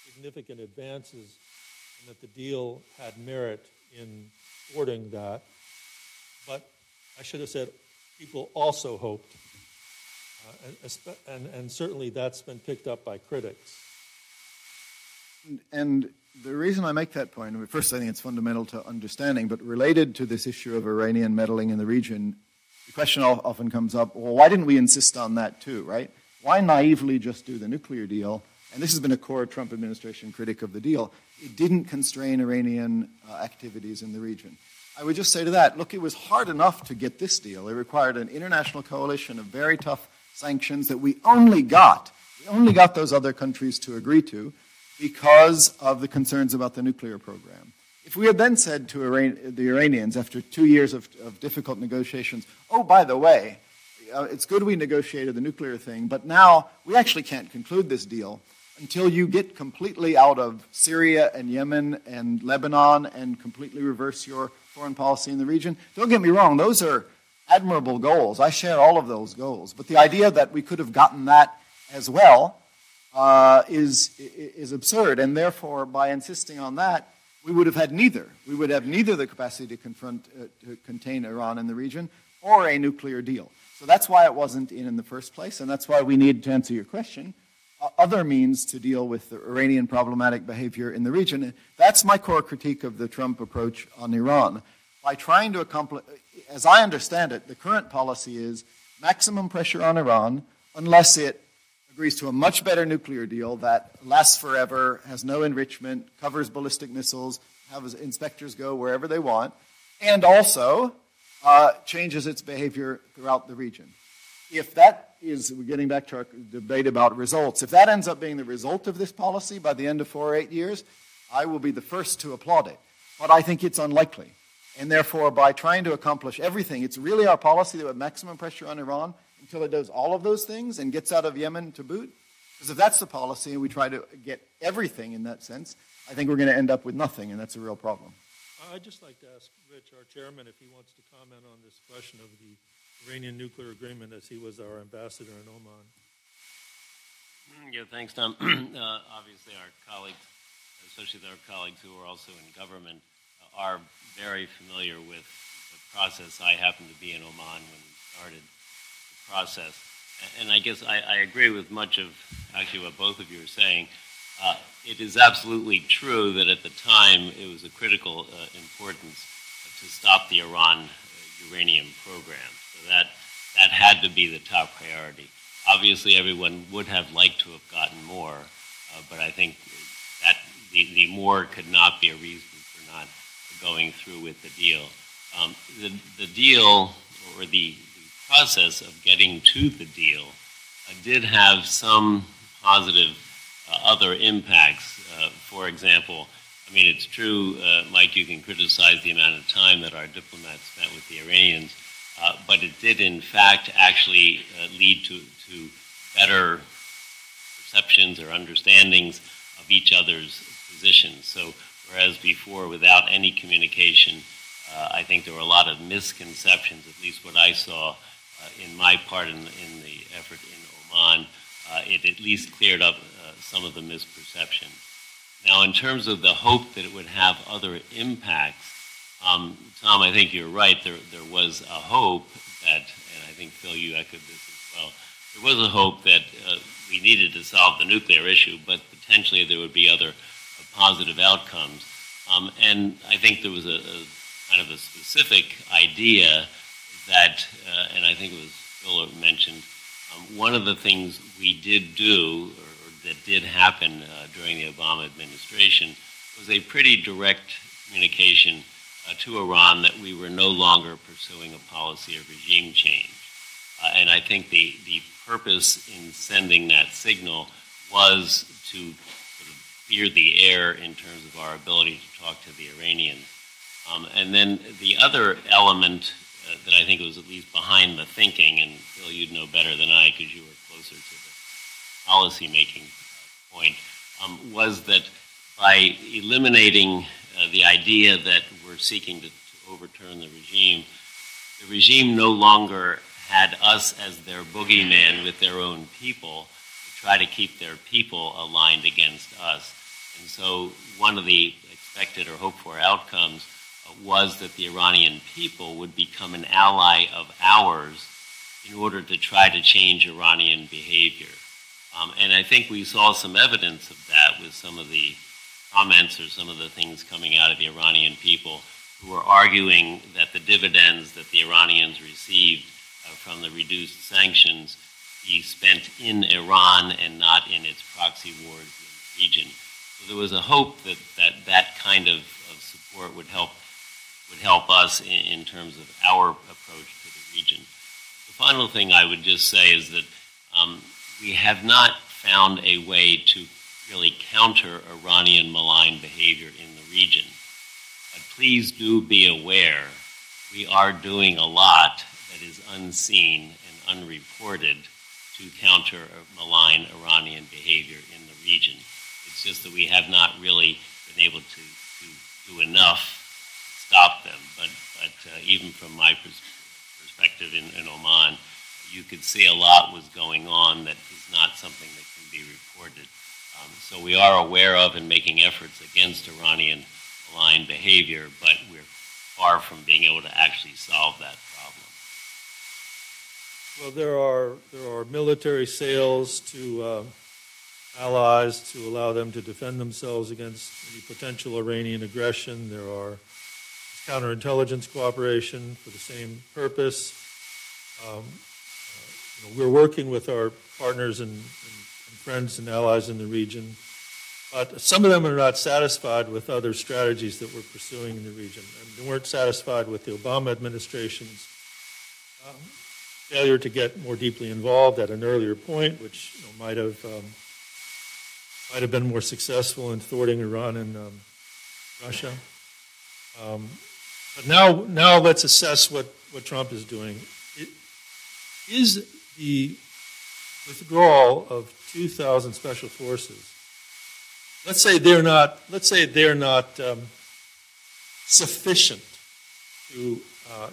significant advances and that the deal had merit in thwarting that. But I should have said people also hoped, and certainly that's been picked up by critics. And the reason I make that point, first I think it's fundamental to understanding, but related to this issue of Iranian meddling in the region, the question often comes up, well, why didn't we insist on that too, right? Why naively just do the nuclear deal? And this has been a core Trump administration critic of the deal. It didn't constrain Iranian activities in the region. I would just say to that, look, it was hard enough to get this deal. It required an international coalition of very tough sanctions that we only got those other countries to agree to because of the concerns about the nuclear program. If we had then said to the Iranians after 2 years of difficult negotiations, oh, by the way, it's good we negotiated the nuclear thing, but now we actually can't conclude this deal until you get completely out of Syria and Yemen and Lebanon and completely reverse your foreign policy in the region. Don't get me wrong, those are admirable goals. I share all of those goals. But the idea that we could have gotten that as well is absurd. And therefore, by insisting on that, we would have had neither. We would have neither the capacity to contain Iran in the region or a nuclear deal. So that's why it wasn't in the first place, and that's why we need, to answer your question, other means to deal with the Iranian problematic behavior in the region. That's my core critique of the Trump approach on Iran. By trying to accomplish, as I understand it, the current policy is maximum pressure on Iran unless it agrees to a much better nuclear deal that lasts forever, has no enrichment, covers ballistic missiles, has inspectors go wherever they want, and also changes its behavior throughout the region. If that is, we're getting back to our debate about results, if that ends up being the result of this policy by the end of 4 or 8 years, I will be the first to applaud it. But I think it's unlikely. And therefore, by trying to accomplish everything, it's really our policy that would maximum pressure on Iran until it does all of those things and gets out of Yemen to boot. Because if that's the policy and we try to get everything in that sense, I think we're going to end up with nothing, and that's a real problem. I'd just like to ask Rich, our chairman, if he wants to comment on this question of the Iranian nuclear agreement, as he was our ambassador in Oman. Yeah, thanks, Tom. Obviously, our colleagues, especially our colleagues who are also in government, are very familiar with the process. I happened to be in Oman when we started the process. And I guess I agree with much of actually what both of you are saying. It is absolutely true that at the time it was of critical importance to stop the Iran uranium program. So that had to be the top priority. Obviously, everyone would have liked to have gotten more, but I think that the more could not be a reason for not going through with the deal. The deal, or the process of getting to the deal, did have some positive other impacts. For example, I mean, it's true, Mike, you can criticize the amount of time that our diplomats spent with the Iranians, but it did, in fact, actually lead to better perceptions or understandings of each other's positions. So, whereas before, without any communication, I think there were a lot of misconceptions, at least what I saw in my part in the effort in Oman. It at least cleared up some of the misperceptions. Now, in terms of the hope that it would have other impacts, Tom, I think you're right. There was a hope that, and I think, Phil, you echoed this as well, there was a hope that we needed to solve the nuclear issue, but potentially there would be other positive outcomes. And I think there was a kind of a specific idea that, and I think it was Phil mentioned, one of the things we did do, or that did happen during the Obama administration, was a pretty direct communication to Iran that we were no longer pursuing a policy of regime change. And I think the purpose in sending that signal was to sort of clear the air in terms of our ability to talk to the Iranians. And then the other element that I think was at least behind the thinking, and Phil, you'd know better than I because you were closer to the policy-making point, was that by eliminating the idea that we're seeking to overturn the regime no longer had us as their boogeyman with their own people to try to keep their people aligned against us. And so one of the expected or hoped for outcomes was that the Iranian people would become an ally of ours in order to try to change Iranian behavior. And I think we saw some evidence of that with some of the comments or some of the things coming out of the Iranian people who were arguing that the dividends that the Iranians received from the reduced sanctions be spent in Iran and not in its proxy wars in the region. So there was a hope that kind of support would help us in terms of our approach to the region. The final thing I would just say is that we have not found a way to really counter Iranian malign behavior in the region. But please do be aware we are doing a lot that is unseen and unreported to counter malign Iranian behavior in the region. It's just that we have not really been able to do enough to stop them. But even from my perspective in Oman, you could see a lot was going on that is not something that can be reported. So we are aware of and making efforts against Iranian malign behavior, but we're far from being able to actually solve that problem. Well, there are military sales to allies to allow them to defend themselves against any potential Iranian aggression. There are counterintelligence cooperation for the same purpose. We're working with our partners and friends and allies in the region, but some of them are not satisfied with other strategies that we're pursuing in the region. And they weren't satisfied with the Obama administration's failure to get more deeply involved at an earlier point, which might have been more successful in thwarting Iran and Russia. But now let's assess what Trump is doing. Is the withdrawal of 2,000 special forces, let's say they're not sufficient to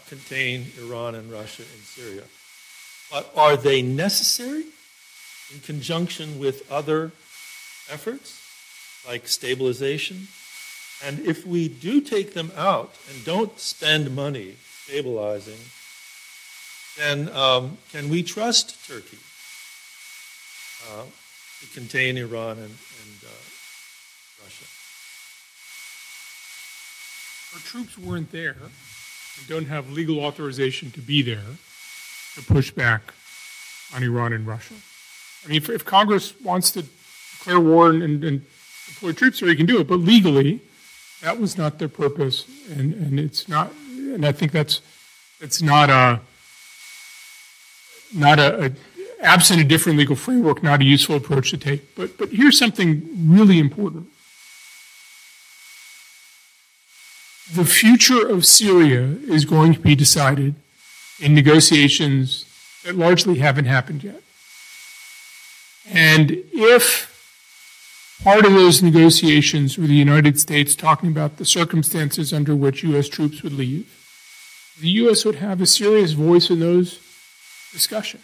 contain Iran and Russia in Syria, but are they necessary in conjunction with other efforts like stabilization? And if we do take them out and don't spend money stabilizing, then can we trust Turkey to contain Iran and Russia? Our troops weren't there and don't have legal authorization to be there to push back on Iran and Russia. I mean, if Congress wants to declare war and deploy troops there, you can do it, but legally, that was not their purpose, and it's not. And I think that's not a absent a different legal framework, not a useful approach to take. But here's something really important. The future of Syria is going to be decided in negotiations that largely haven't happened yet. And if part of those negotiations were the United States talking about the circumstances under which U.S. troops would leave, the U.S. would have a serious voice in those discussions.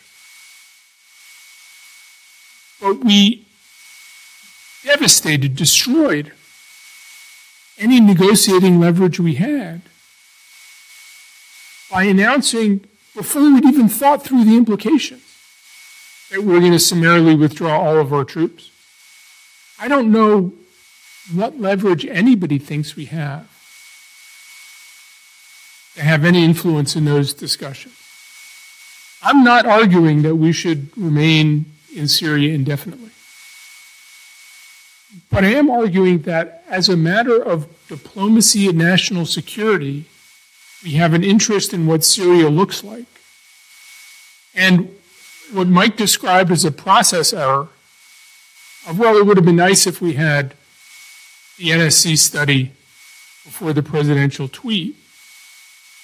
But we devastated, destroyed any negotiating leverage we had by announcing, before we'd even thought through the implications, that we're going to summarily withdraw all of our troops. I don't know what leverage anybody thinks we have to have any influence in those discussions. I'm not arguing that we should remain in Syria indefinitely. But I am arguing that as a matter of diplomacy and national security, we have an interest in what Syria looks like. And what Mike described as a process error of, well, it would have been nice if we had the NSC study before the presidential tweet.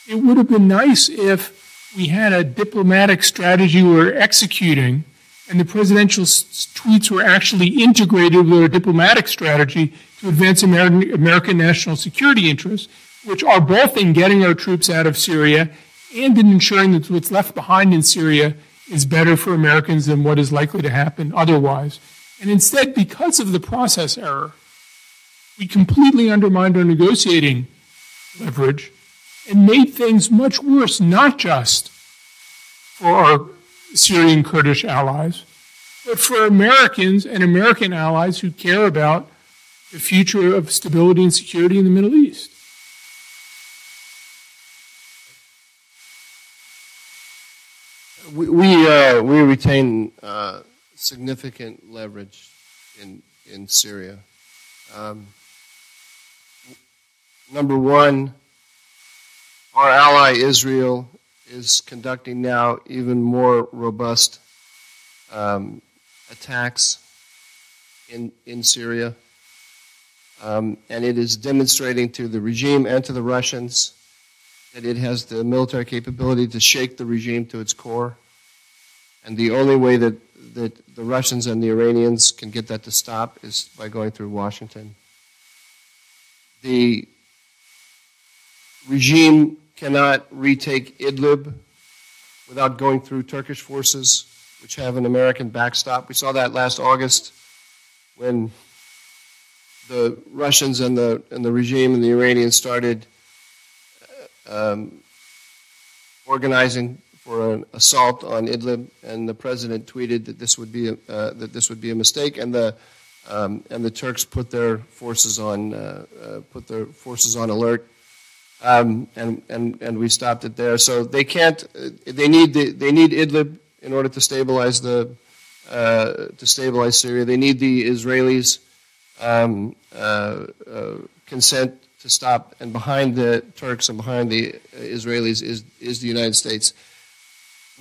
It would have been nice if we had a diplomatic strategy we were executing and the presidential tweets were actually integrated with a diplomatic strategy to advance American national security interests, which are both in getting our troops out of Syria and in ensuring that what's left behind in Syria is better for Americans than what is likely to happen otherwise. And instead, because of the process error, we completely undermined our negotiating leverage and made things much worse, not just for our Syrian Kurdish allies, but for Americans and American allies who care about the future of stability and security in the Middle East. We retain significant leverage in Syria. Number one, our ally Israel is conducting now even more robust attacks in Syria. And it is demonstrating to the regime and to the Russians that it has the military capability to shake the regime to its core. And the only way that the Russians and the Iranians can get that to stop is by going through Washington. The regime cannot retake Idlib without going through Turkish forces, which have an American backstop. We saw that last August when the Russians and the regime and the Iranians started organizing for an assault on Idlib, and the president tweeted that this would be a mistake, and the Turks put their forces on alert. And we stopped it there. So they can't. They need Idlib in order to stabilize Syria. They need the Israelis' consent to stop. And behind the Turks and behind the Israelis is the United States.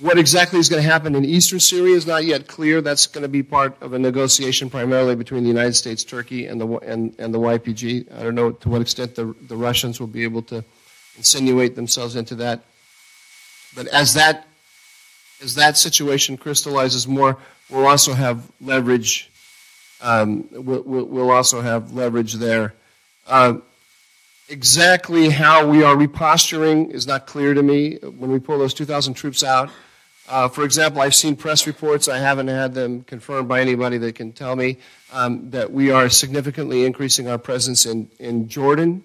What exactly is going to happen in eastern Syria is not yet clear. That's going to be part of a negotiation primarily between the United States, Turkey, and the YPG. I don't know to what extent the Russians will be able to insinuate themselves into that. But as that situation crystallizes more, we'll also have leverage. We'll also have leverage there. Exactly how we are reposturing is not clear to me when we pull those 2,000 troops out. For example, I've seen press reports, I haven't had them confirmed by anybody that can tell me, that we are significantly increasing our presence in Jordan.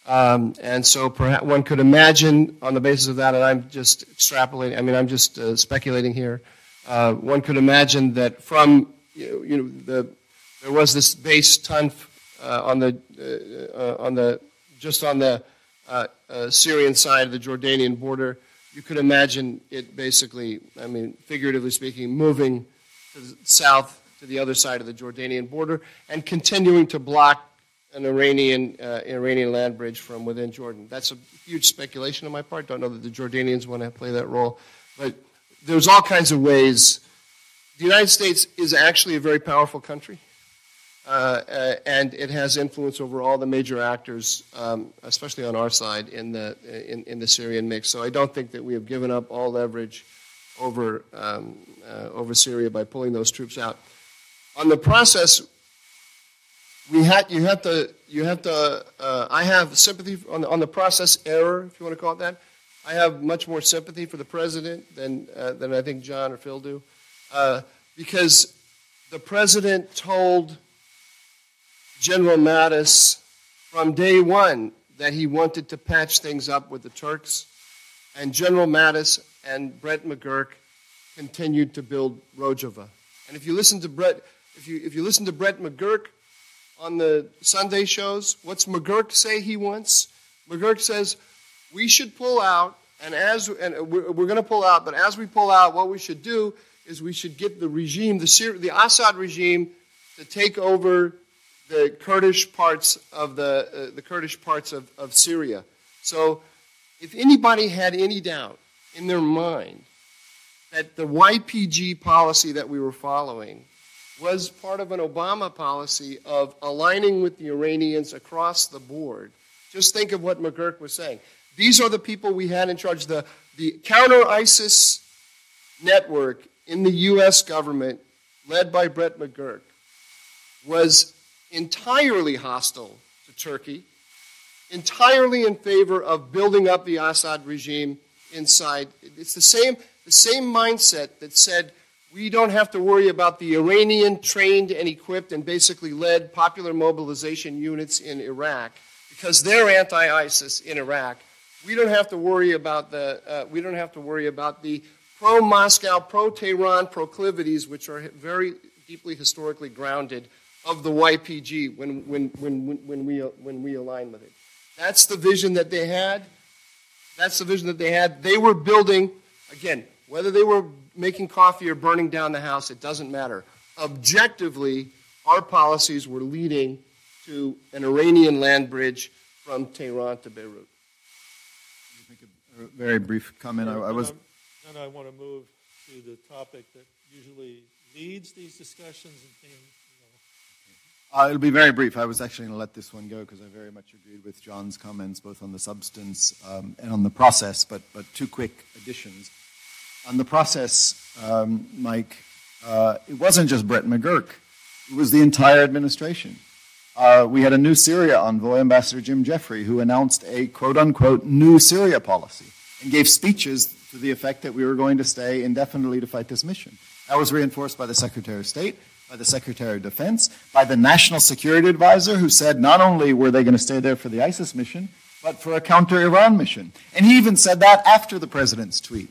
And so perhaps one could imagine on the basis of that, and I'm just extrapolating, I'm just speculating here, one could imagine that from, there was this base TUNF on the Syrian side of the Jordanian border. You could imagine it basically, figuratively speaking, moving to the south to the other side of the Jordanian border and continuing to block an Iranian land bridge from within Jordan. That's a huge speculation on my part. Don't know that the Jordanians want to play that role. But there's all kinds of ways the United States is actually a very powerful country, and it has influence over all the major actors, especially on our side in the Syrian mix. So I don't think that we have given up all leverage over Syria by pulling those troops out. On the process, I have sympathy on the process error, if you want to call it that. I have much more sympathy for the president than I think John or Phil do, because the president told General Mattis from day one that he wanted to patch things up with the Turks, and General Mattis and Brett McGurk continued to build Rojava. And if you listen to Brett McGurk on the Sunday shows, what's McGurk say he wants? McGurk says we should pull out, and we're going to pull out. But as we pull out, what we should do is we should get the regime, the Assad regime, to take over the Kurdish parts of of Syria. So, if anybody had any doubt in their mind that the YPG policy that we were following was part of an Obama policy of aligning with the Iranians across the board, just think of what McGurk was saying. These are the people we had in charge. The counter-ISIS network in the U.S. government, led by Brett McGurk, was entirely hostile to Turkey, entirely in favor of building up the Assad regime inside. It's the same mindset that said, we don't have to worry about the Iranian trained and equipped and basically led popular mobilization units in Iraq because they're anti-ISIS in Iraq. We don't have to worry about the pro-Moscow, pro-Tehran proclivities, which are very deeply historically grounded, of the YPG when we align with it. That's the vision that they had. They were building, again, whether they were making coffee or burning down the house, it doesn't matter. Objectively, our policies were leading to an Iranian land bridge from Tehran to Beirut. Make a very brief comment. Then I want to move to the topic that usually leads these discussions and it'll be very brief. I was actually going to let this one go because I very much agreed with John's comments, both on the substance and on the process, but two quick additions. On the process, Mike, it wasn't just Brett McGurk. It was the entire administration. We had a new Syria envoy, Ambassador Jim Jeffrey, who announced a quote-unquote new Syria policy and gave speeches to the effect that we were going to stay indefinitely to fight this mission. That was reinforced by the Secretary of State, by the Secretary of Defense, by the National Security Advisor, who said not only were they going to stay there for the ISIS mission, but for a counter-Iran mission. And he even said that after the president's tweet.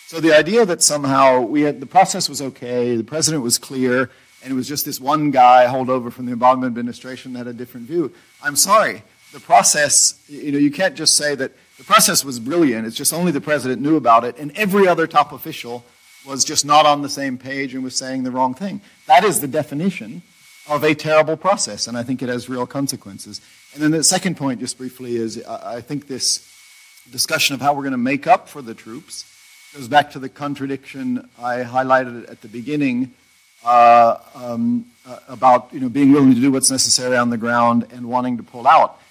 So the idea that somehow the process was okay, the president was clear, and it was just this one guy holdover from the Obama administration that had a different view. I'm sorry. The process, you can't just say that the process was brilliant. It's just only the president knew about it, and every other top official was just not on the same page and was saying the wrong thing. That is the definition of a terrible process, and I think it has real consequences. And then the second point, just briefly, is I think this discussion of how we're going to make up for the troops goes back to the contradiction I highlighted at the beginning about being willing to do what's necessary on the ground and wanting to pull out.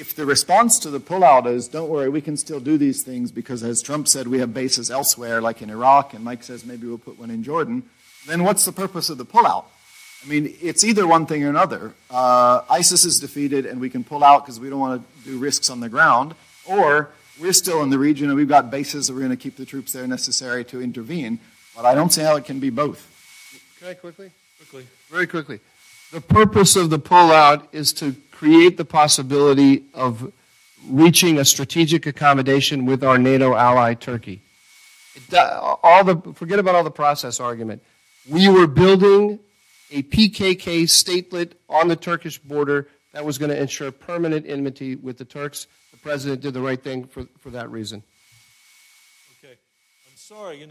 If the response to the pullout is, don't worry, we can still do these things because, as Trump said, we have bases elsewhere, like in Iraq, and Mike says maybe we'll put one in Jordan, then what's the purpose of the pullout? I mean, it's either one thing or another. ISIS is defeated and we can pull out because we don't want to do risks on the ground, or we're still in the region and we've got bases that we're going to keep the troops there necessary to intervene. But I don't see how it can be both. Can I quickly? Very quickly. The purpose of the pullout is to create the possibility of reaching a strategic accommodation with our NATO ally, Turkey. Forget about all the process argument. We were building a PKK statelet on the Turkish border that was going to ensure permanent enmity with the Turks. The president did the right thing for that reason. Okay. I'm sorry,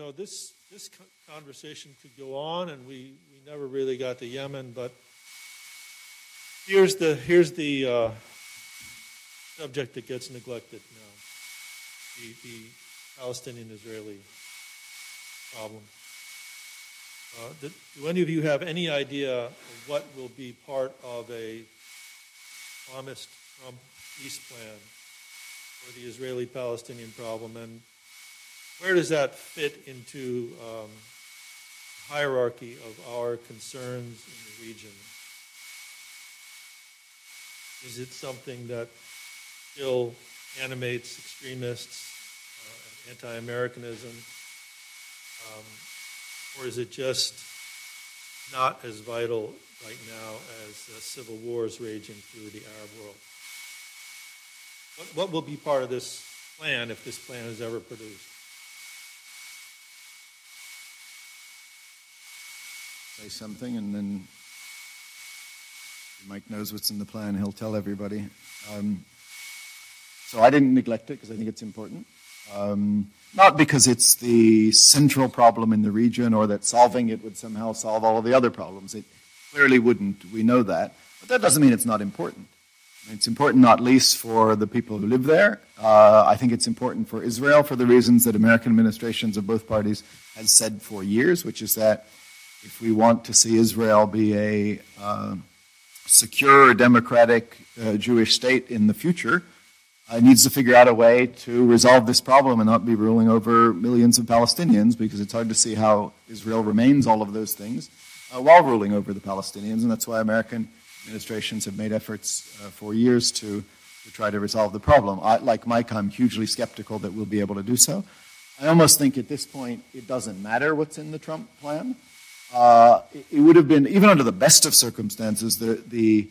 this conversation could go on, and we never really got to Yemen, but here's the subject that gets neglected now, the Palestinian-Israeli problem. Do any of you have any idea of what will be part of a promised Trump peace plan for the Israeli-Palestinian problem, and where does that fit into hierarchy of our concerns in the region? Is it something that still animates extremists, anti-Americanism, or is it just not as vital right now as civil wars raging through the Arab world? What will be part of this plan if this plan is ever produced? Say something, and then Mike knows what's in the plan. He'll tell everybody. So I didn't neglect it because I think it's important. Not because it's the central problem in the region or that solving it would somehow solve all of the other problems. It clearly wouldn't. We know that. But that doesn't mean it's not important. It's important not least for the people who live there. I think it's important for Israel for the reasons that American administrations of both parties has said for years, which is that if we want to see Israel be a secure, democratic Jewish state in the future, it needs to figure out a way to resolve this problem and not be ruling over millions of Palestinians, because it's hard to see how Israel remains all of those things while ruling over the Palestinians, and that's why American administrations have made efforts for years to try to resolve the problem. Like Mike, I'm hugely skeptical that we'll be able to do so. I almost think at this point it doesn't matter what's in the Trump plan. It would have been, even under the best of circumstances, the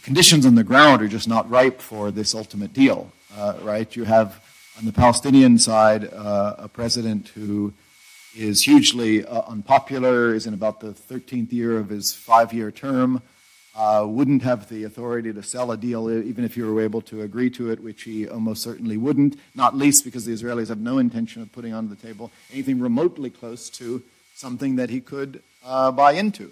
conditions on the ground are just not ripe for this ultimate deal, right? You have, on the Palestinian side, a president who is hugely unpopular, is in about the 13th year of his 5-year term, wouldn't have the authority to sell a deal even if you were able to agree to it, which he almost certainly wouldn't, not least because the Israelis have no intention of putting on the table anything remotely close to something that he could buy into.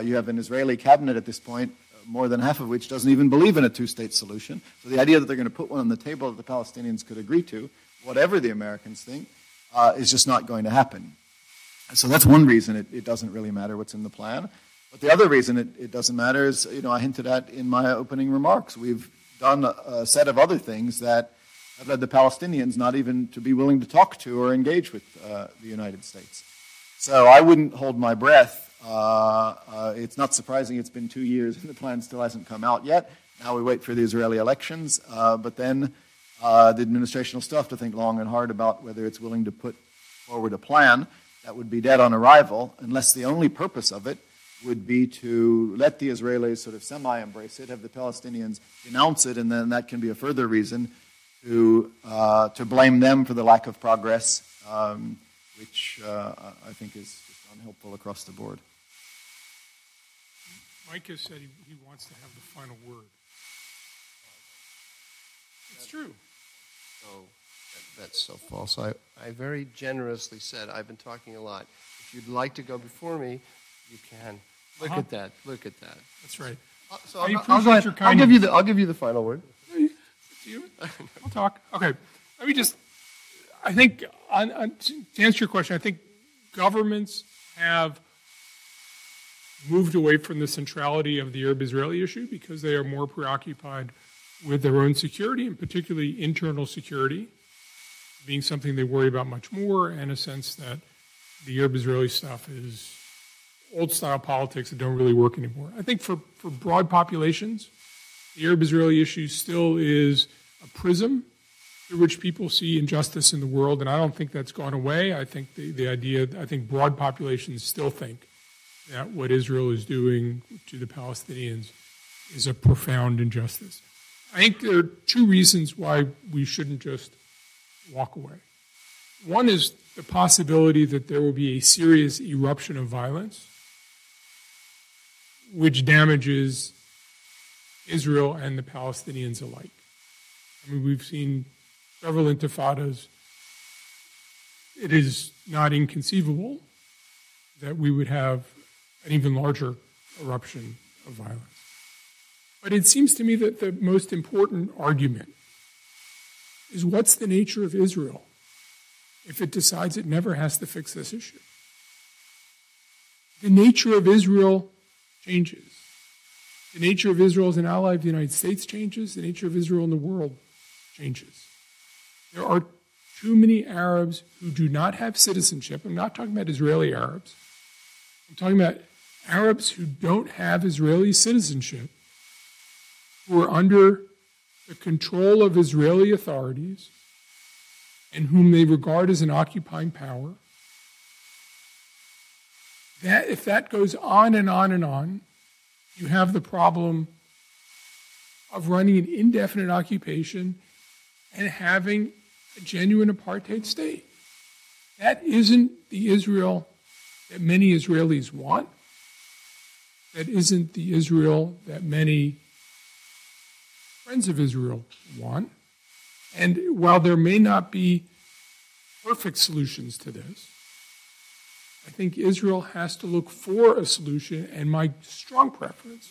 You have an Israeli cabinet at this point, more than half of which doesn't even believe in a two-state solution. So the idea that they're going to put one on the table that the Palestinians could agree to, whatever the Americans think, is just not going to happen. So that's one reason it doesn't really matter what's in the plan. But the other reason it doesn't matter is, I hinted at in my opening remarks. We've done a set of other things that have led the Palestinians not even to be willing to talk to or engage with the United States. So I wouldn't hold my breath. It's not surprising it's been 2 years and the plan still hasn't come out yet. Now we wait for the Israeli elections, but then the administration will still have to think long and hard about whether it's willing to put forward a plan that would be dead on arrival, unless the only purpose of it would be to let the Israelis sort of semi-embrace it, have the Palestinians denounce it, and then that can be a further reason to blame them for the lack of progress, which I think is unhelpful across the board. Mike has said he wants to have the final word. It's true. So that's so false. I very generously said I've been talking a lot. If you'd like to go before me, you can. Look at that. Look at that. That's right. So I I'll appreciate your kindness. I'll give you the final word. Do you? I'll talk. Okay. Let me just. I think to answer your question, I think governments have moved away from the centrality of the Arab-Israeli issue because they are more preoccupied with their own security, and particularly internal security, being something they worry about much more, and a sense that the Arab-Israeli stuff is old-style politics that don't really work anymore. I think for broad populations, the Arab-Israeli issue still is a prism through which people see injustice in the world, and I don't think that's gone away. I think I think broad populations still think that what Israel is doing to the Palestinians is a profound injustice. I think there are two reasons why we shouldn't just walk away. One is the possibility that there will be a serious eruption of violence which damages Israel and the Palestinians alike. I mean, we've seen several intifadas. It is not inconceivable that we would have an even larger eruption of violence. But it seems to me that the most important argument is what's the nature of Israel if it decides it never has to fix this issue? the nature of Israel changes. The nature of Israel as an ally of the United States changes. The nature of Israel in the world changes. There are too many Arabs who do not have citizenship. I'm not talking about Israeli Arabs. I'm talking about Arabs who don't have Israeli citizenship, who are under the control of Israeli authorities and whom they regard as an occupying power. That, if that goes on and on and on, you have the problem of running an indefinite occupation and having a genuine apartheid state. That isn't the Israel that many Israelis want. That isn't the Israel that many friends of Israel want. And while there may not be perfect solutions to this, I think Israel has to look for a solution, and my strong preference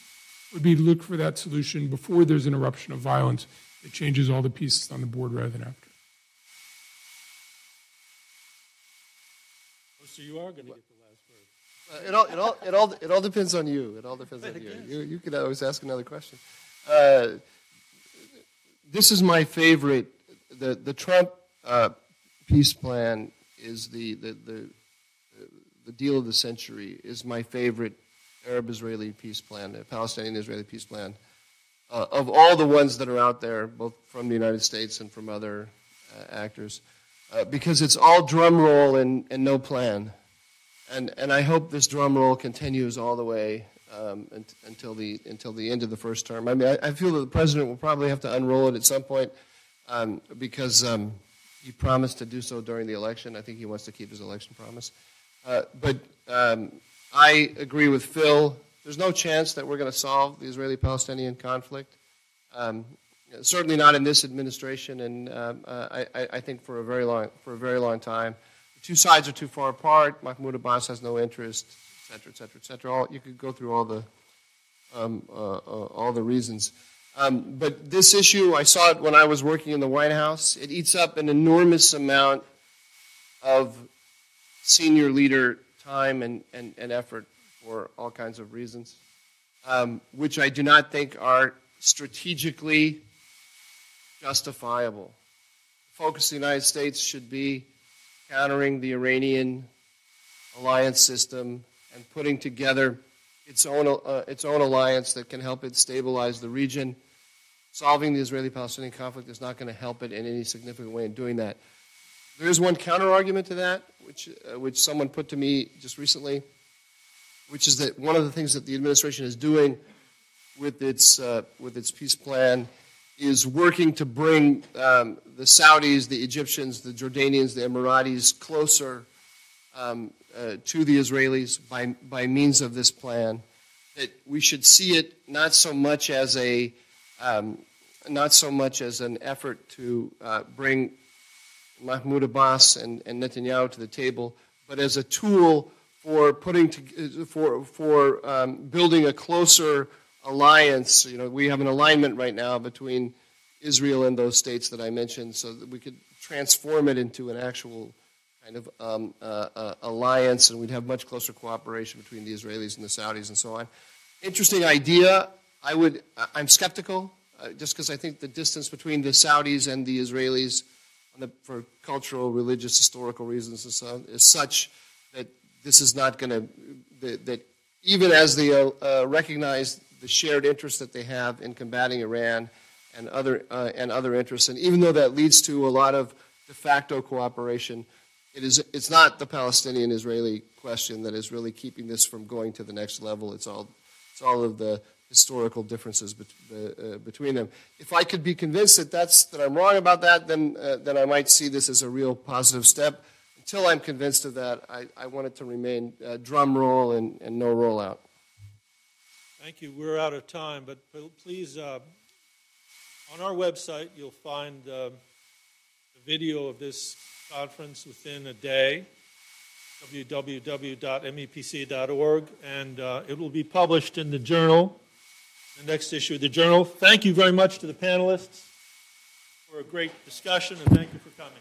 would be to look for that solution before there's an eruption of violence that changes all the pieces on the board rather than after. So you are going to get the last word. It all depends on you. It all depends on you. You can always ask another question. This is my favorite. The Trump peace plan is the deal of the century. Is my favorite Arab-Israeli peace plan, the Palestinian-Israeli peace plan, of all the ones that are out there, both from the United States and from other actors, because it's all drum roll and no plan. And I hope this drum roll continues all the way until the end of the first term. I mean, I feel that the president will probably have to unroll it at some point because he promised to do so during the election. I think he wants to keep his election promise. But I agree with Phil. There's no chance that we're going to solve the Israeli-Palestinian conflict. Certainly not in this administration, and I think for a very long time. The two sides are too far apart. Mahmoud Abbas has no interest, et cetera, et cetera, et cetera. You could go through all the reasons. But this issue, I saw it when I was working in the White House. It eats up an enormous amount of senior leader time and effort for all kinds of reasons, which I do not think are strategically justifiable. The focus of the United States should be countering the Iranian alliance system and putting together its own alliance that can help it stabilize the region. Solving the Israeli-Palestinian conflict is not going to help it in any significant way in doing that. There is one counter-argument to that, which someone put to me just recently, which is that one of the things that the administration is doing with its peace plan is working to bring the Saudis, the Egyptians, the Jordanians, the Emiratis closer to the Israelis by means of this plan. That we should see it not so much as an effort to bring Mahmoud Abbas and Netanyahu to the table, but as a tool for building a closer alliance. You know, we have an alignment right now between Israel and those states that I mentioned, so that we could transform it into an actual kind of alliance, and we'd have much closer cooperation between the Israelis and the Saudis and so on. Interesting idea. I'm skeptical, just because I think the distance between the Saudis and the Israelis, for cultural, religious, historical reasons and so on, is such that this is not going to, that even as they recognize the shared interest that they have in combating Iran and other interests, and even though that leads to a lot of de facto cooperation, it's not the Palestinian-Israeli question that is really keeping this from going to the next level. It's all of the historical differences between them. If I could be convinced that I'm wrong about that, then I might see this as a real positive step. Until I'm convinced of that, I want it to remain drum roll and no rollout. Thank you. We're out of time, but please, on our website, you'll find the video of this conference within a day, www.mepc.org, and it will be published in the Journal, the next issue of the Journal. Thank you very much to the panelists for a great discussion, and thank you for coming.